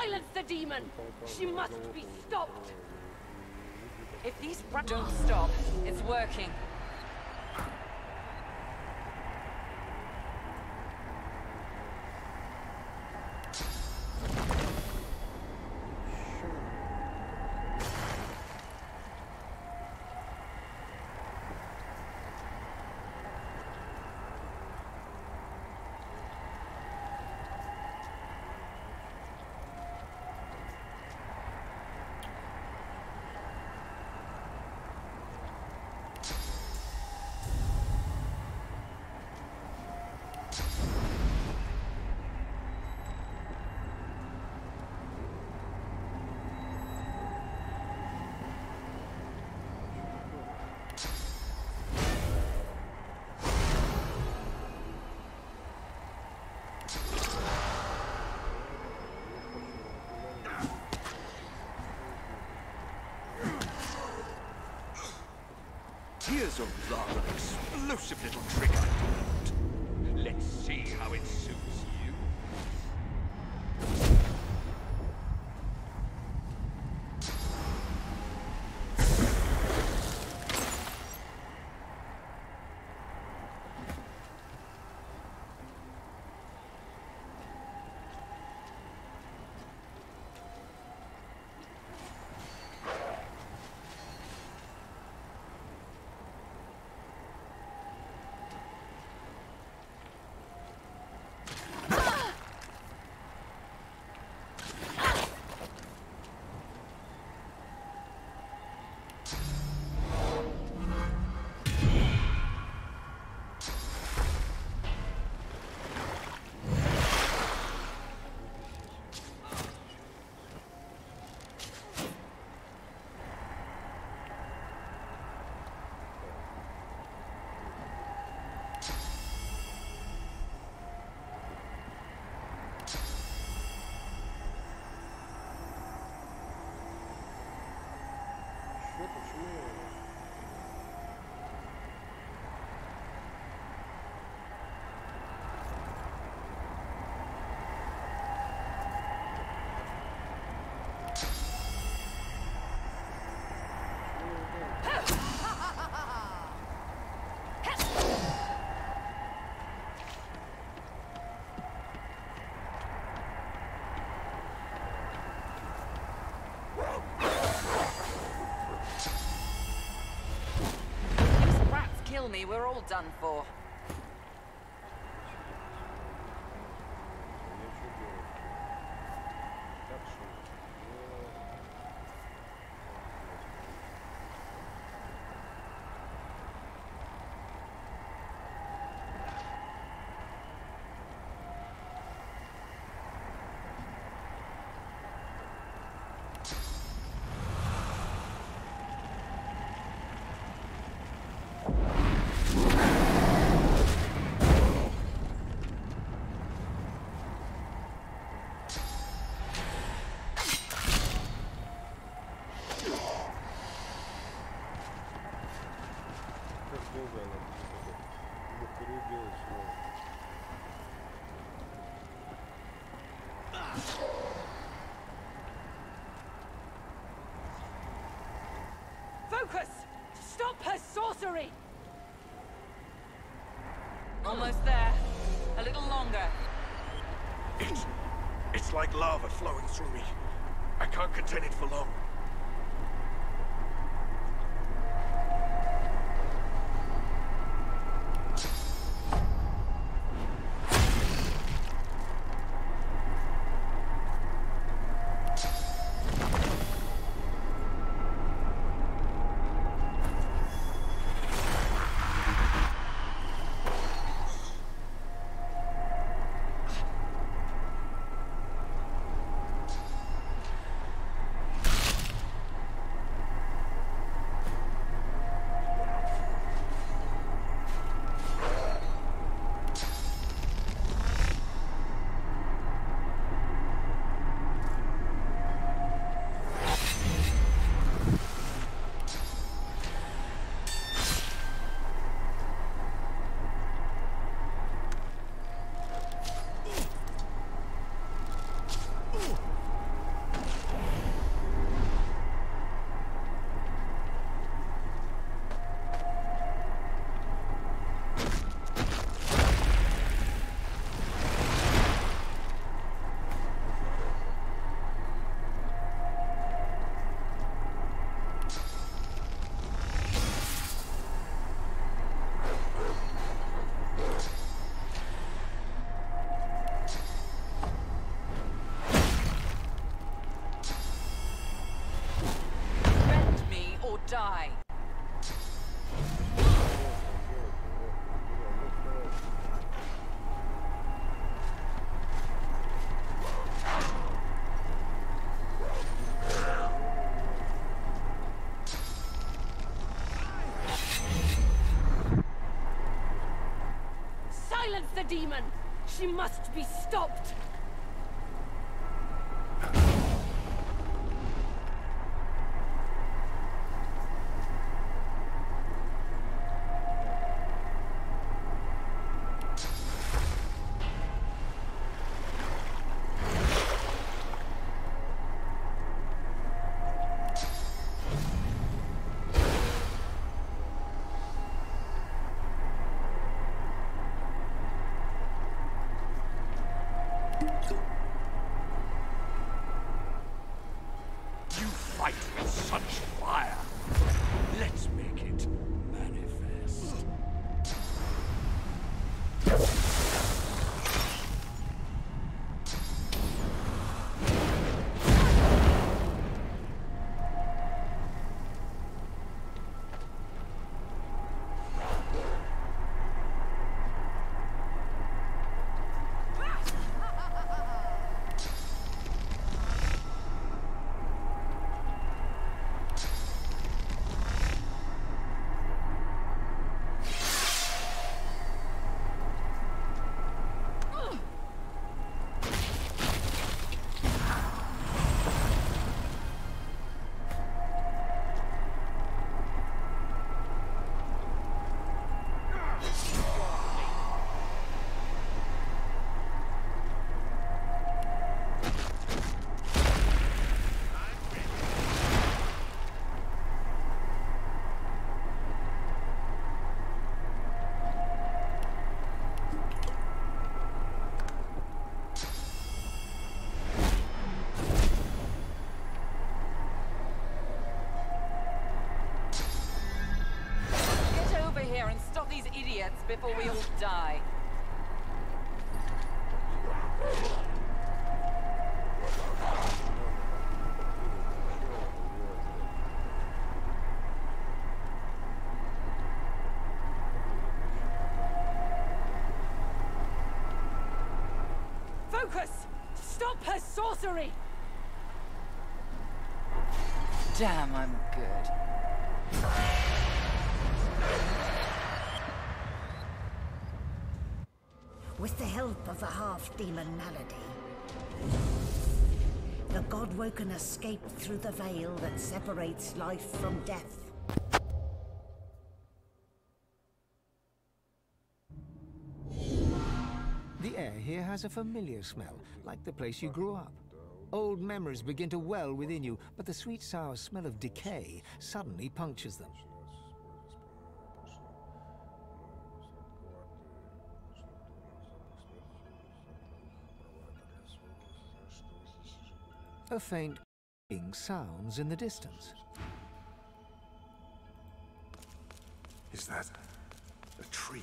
Silence the demon! She must be stopped! If these rats don't stop, it's working. Here's a rather explosive little trick I developed. Let's see how it suits you. Kill me, we're all done for. Focus! Stop her sorcery! Almost there. A little longer. It's like lava flowing through me. I can't contain it for long. the demon! She must be stopped! You fight with such fire. Let's make it manifest. These idiots before we all die. Focus! Stop her sorcery! Damn, I'm good. With the help of the half-demon Malady, the God-Woken escaped through the veil that separates life from death. The air here has a familiar smell, like the place you grew up. Old memories begin to well within you, but the sweet-sour smell of decay suddenly punctures them. A faint clicking sounds in the distance. Is that a tree?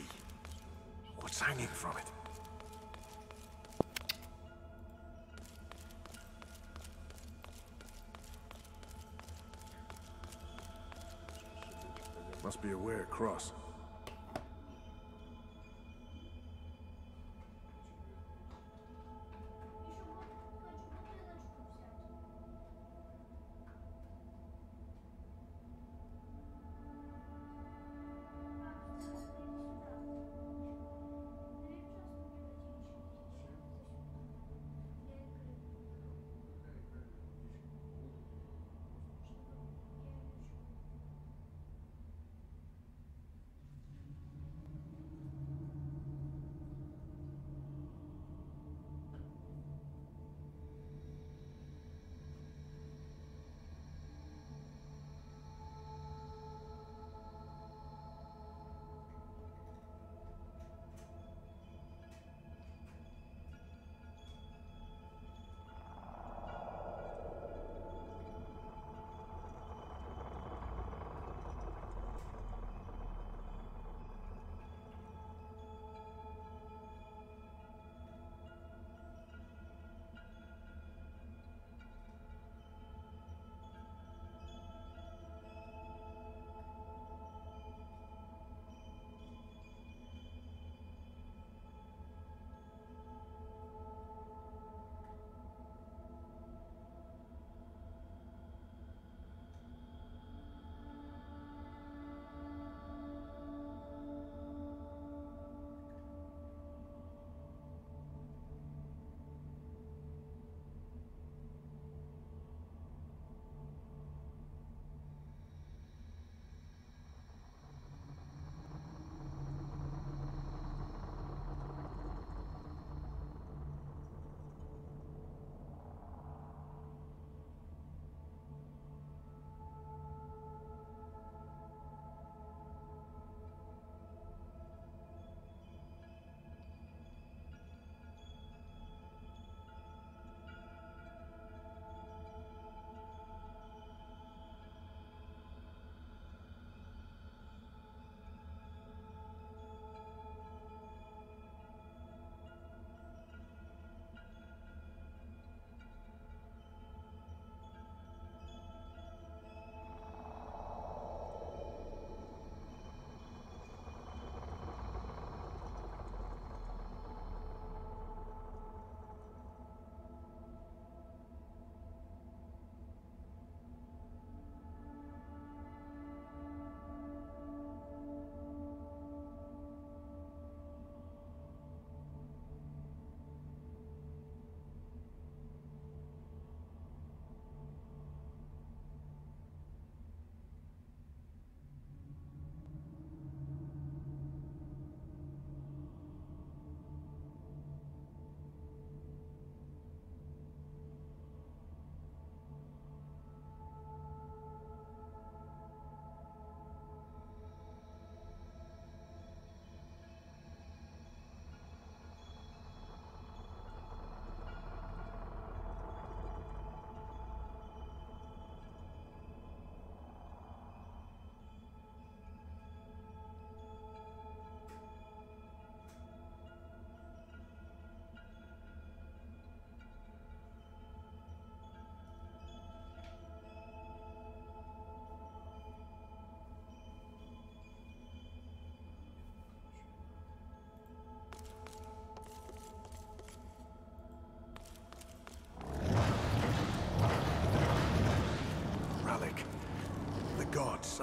What's hanging from it? Must be a way across.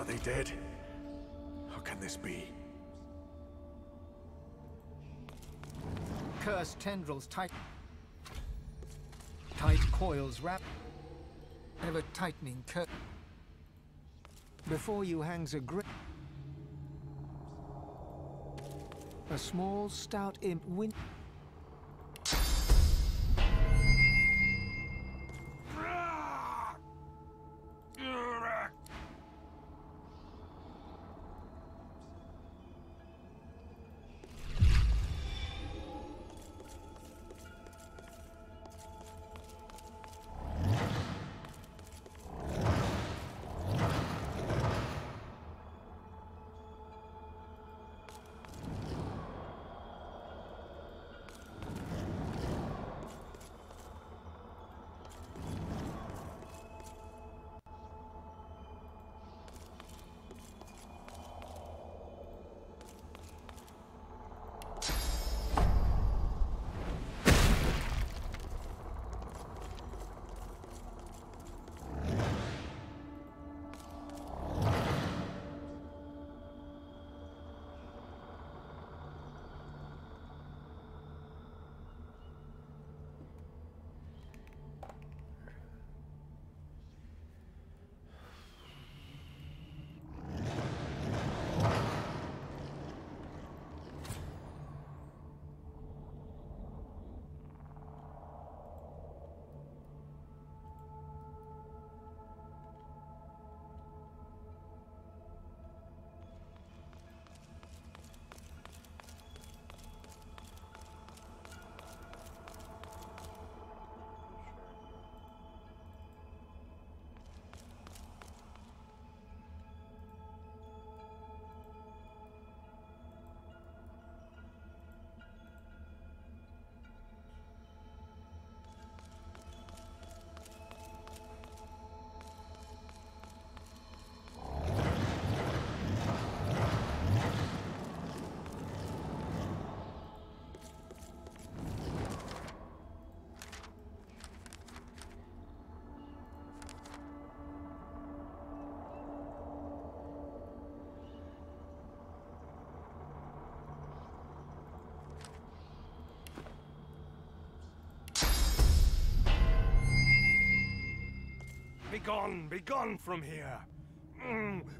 they dead? How can this be? Cursed tendrils tight coils wrap. Ever tightening Before you hangs a grip. A small, stout imp win. Be gone from here!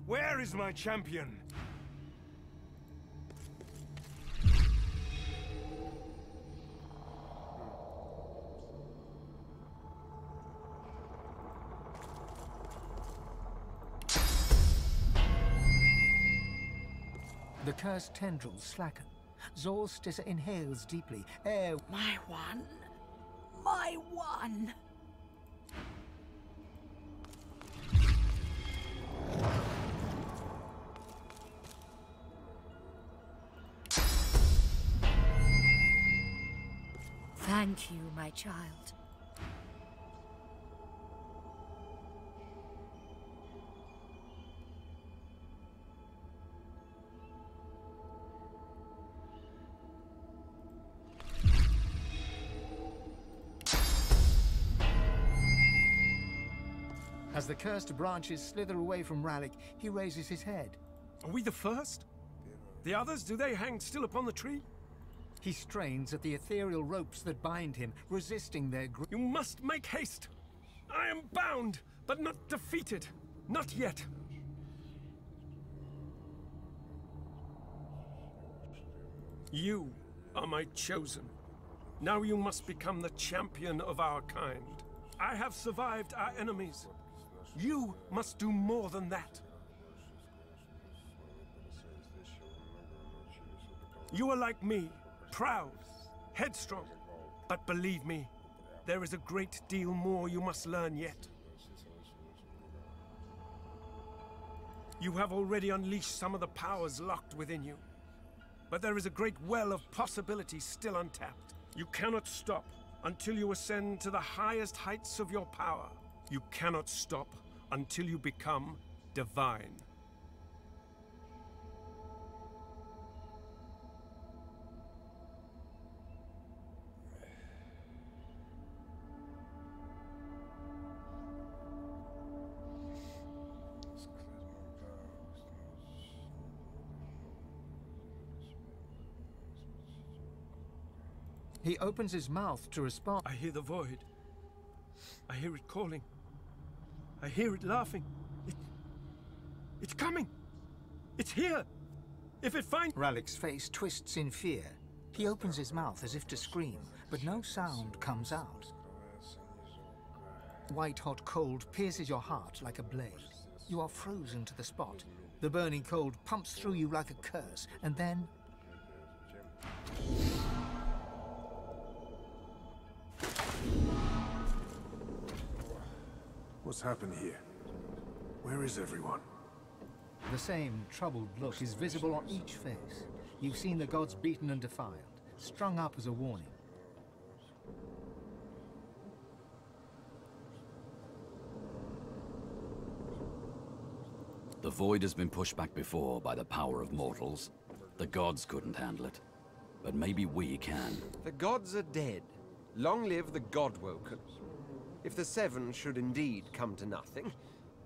Where is my champion? The cursed tendrils slacken. Zorstissa inhales deeply. Air. My one. My one. Thank you, my child. As the cursed branches slither away from Rallick, he raises his head. Are we the first? The others, do they hang still upon the tree? He strains at the ethereal ropes that bind him, resisting their grip. You must make haste! I am bound, but not defeated. Not yet. You are my chosen. Now you must become the champion of our kind. I have survived our enemies. You must do more than that. You are like me, proud, headstrong. But believe me, there is a great deal more you must learn yet. You have already unleashed some of the powers locked within you. But there is a great well of possibilities still untapped. You cannot stop until you ascend to the highest heights of your power. You cannot stop until you become divine. He opens his mouth to respond. I hear the void. I hear it calling. I hear it laughing. It's coming! It's here! If it finds... Ralik's face twists in fear. He opens his mouth as if to scream, but no sound comes out. White-hot cold pierces your heart like a blade. You are frozen to the spot. The burning cold pumps through you like a curse, and then... What's happened here? Where is everyone? The same troubled look is visible on each face. You've seen the gods beaten and defiled, strung up as a warning. The void has been pushed back before by the power of mortals. The gods couldn't handle it. But maybe we can. The gods are dead. Long live the God-woken. If the Seven should indeed come to nothing,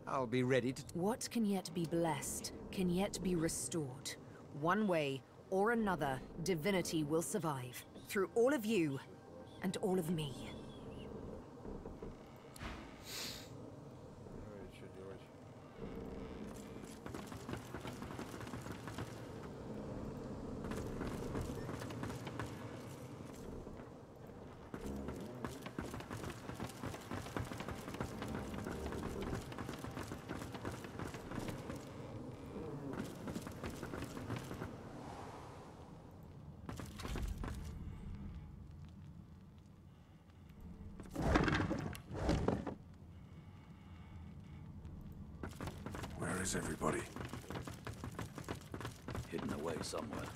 I'll be ready to... What can yet be blessed, can yet be restored. One way or another, divinity will survive. Through all of you, and all of me. Where is everybody? Hidden away somewhere.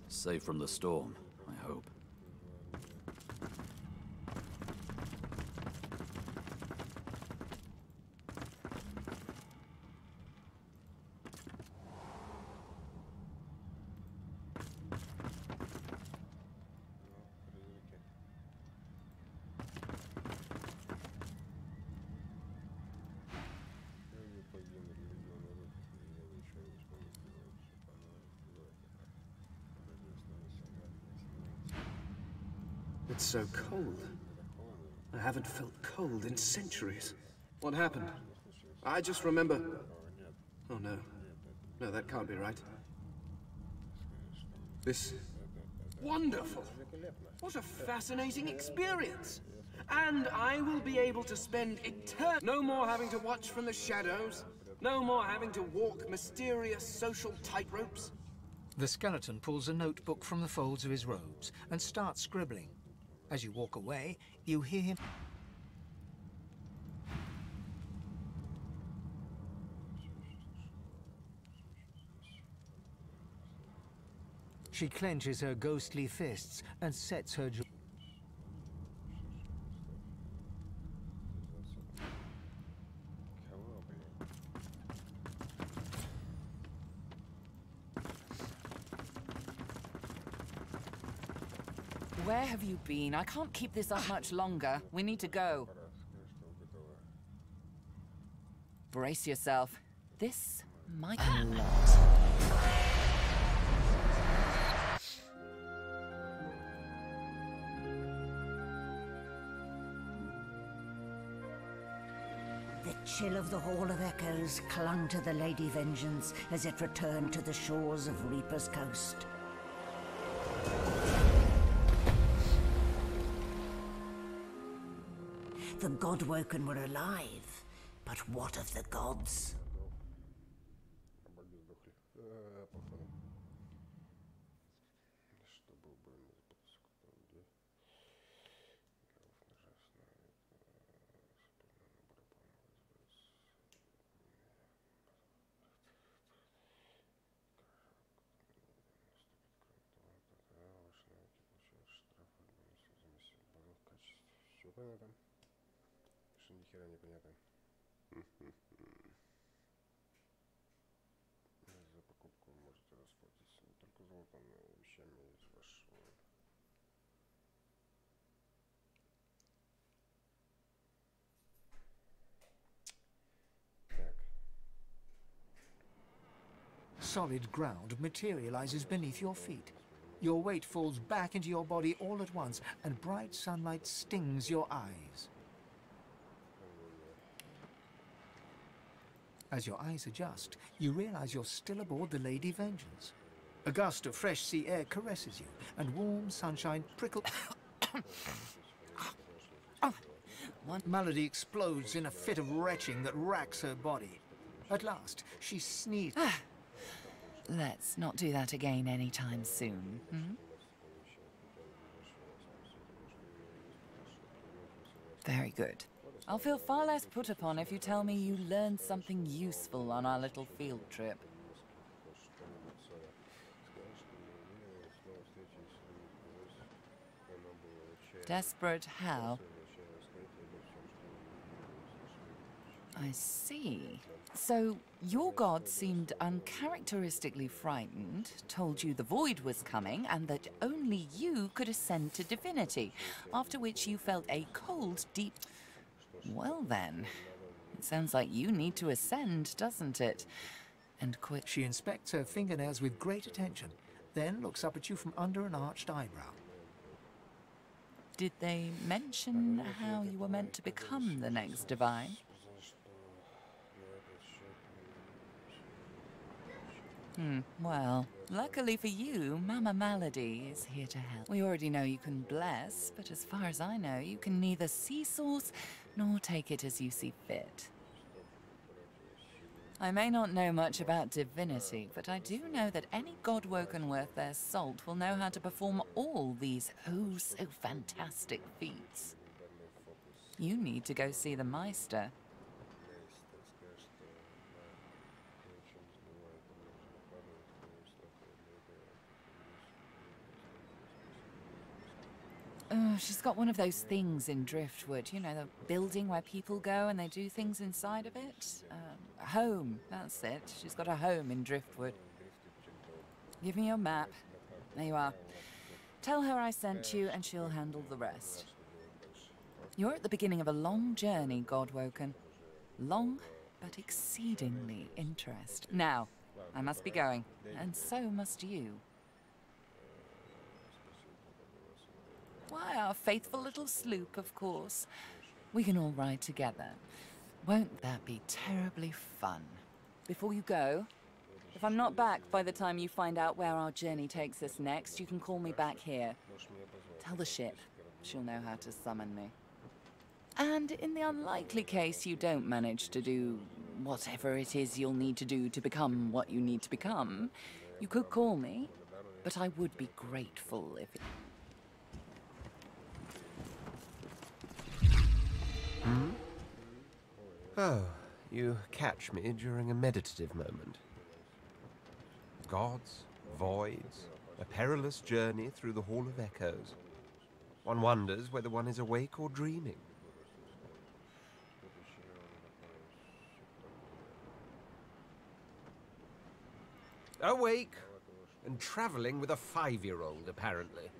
Safe from the storm, I hope. It's so cold. I haven't felt cold in centuries. What happened? I just remember... Oh no. No, that can't be right. This... Wonderful! What a fascinating experience! And I will be able to spend no more having to watch from the shadows. No more having to walk mysterious social tightropes. The skeleton pulls a notebook from the folds of his robes and starts scribbling. As you walk away, you hear him... She clenches her ghostly fists and sets her jaw. Where have you been? I can't keep this up much longer. We need to go. Brace yourself. This might be a lot. The chill of the Hall of Echoes clung to the Lady Vengeance as it returned to the shores of Reaper's Coast. The God-woken were alive, but what of the gods? Понятно. Что ни хера не понятно. За покупку вы можете расплатиться не только золотом, но и вещами из вашего... Так. Solid ground materializes beneath your feet. Your weight falls back into your body all at once, and bright sunlight stings your eyes. As your eyes adjust, you realize you're still aboard the Lady Vengeance. A gust of fresh sea air caresses you, and warm sunshine prickles. Malady explodes in a fit of retching that racks her body. At last, she sneezes. Let's not do that again anytime soon, hmm? Very good. I'll feel far less put upon if you tell me you learned something useful on our little field trip. Desperate how? I see. So, your god seemed uncharacteristically frightened, told you the void was coming, and that only you could ascend to divinity, after which you felt a cold, deep... Well then, it sounds like you need to ascend, doesn't it? And quit. She inspects her fingernails with great attention, then looks up at you from under an arched eyebrow. Did they mention how you were meant to become the next divine? Well, luckily for you, Mama Malady is here to help. We already know you can bless, but as far as I know, you can neither see source nor take it as you see fit. I may not know much about divinity, but I do know that any god-woken worth their salt will know how to perform all these oh-so-fantastic feats. You need to go see the Meister. Oh, she's got one of those things in Driftwood, you know, the building where people go and they do things inside of it. A home, that's it. She's got a home in Driftwood. Give me your map. There you are. Tell her I sent you and she'll handle the rest. You're at the beginning of a long journey, Godwoken. Long, but exceedingly interesting. Now, I must be going, and so must you. Why, our faithful little sloop, of course. We can all ride together. Won't that be terribly fun? Before you go, if I'm not back by the time you find out where our journey takes us next, you can call me back here. Tell the ship. She'll know how to summon me. And in the unlikely case you don't manage to do whatever it is you'll need to do to become what you need to become, you could call me, but I would be grateful if... Oh, you catch me during a meditative moment. Gods, voids, a perilous journey through the Hall of Echoes. One wonders whether one is awake or dreaming. Awake and traveling with a 5-year-old, apparently.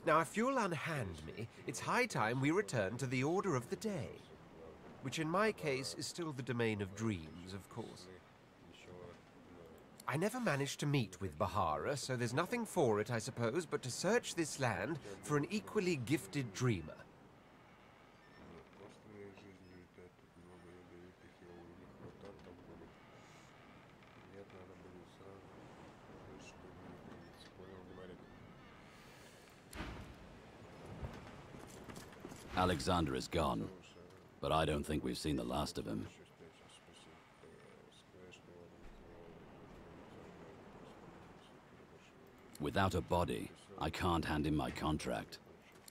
Now, if you'll unhand me, it's high time we return to the order of the day, which in my case is still the domain of dreams, of course. I never managed to meet with Bahara, so there's nothing for it, I suppose, but to search this land for an equally gifted dreamer. Alexander is gone, but I don't think we've seen the last of him. Without a body, I can't hand him my contract.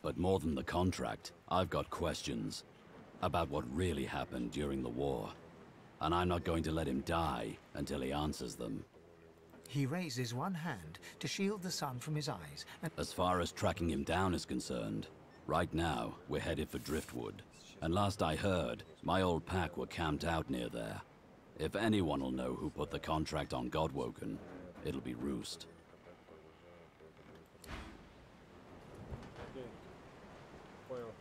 But more than the contract, I've got questions about what really happened during the war. And I'm not going to let him die until he answers them. He raises one hand to shield the sun from his eyes. As far as tracking him down is concerned, right now, we're headed for Driftwood. And last I heard, my old pack were camped out near there. If anyone will know who put the contract on Godwoken, it'll be Roost. Понял.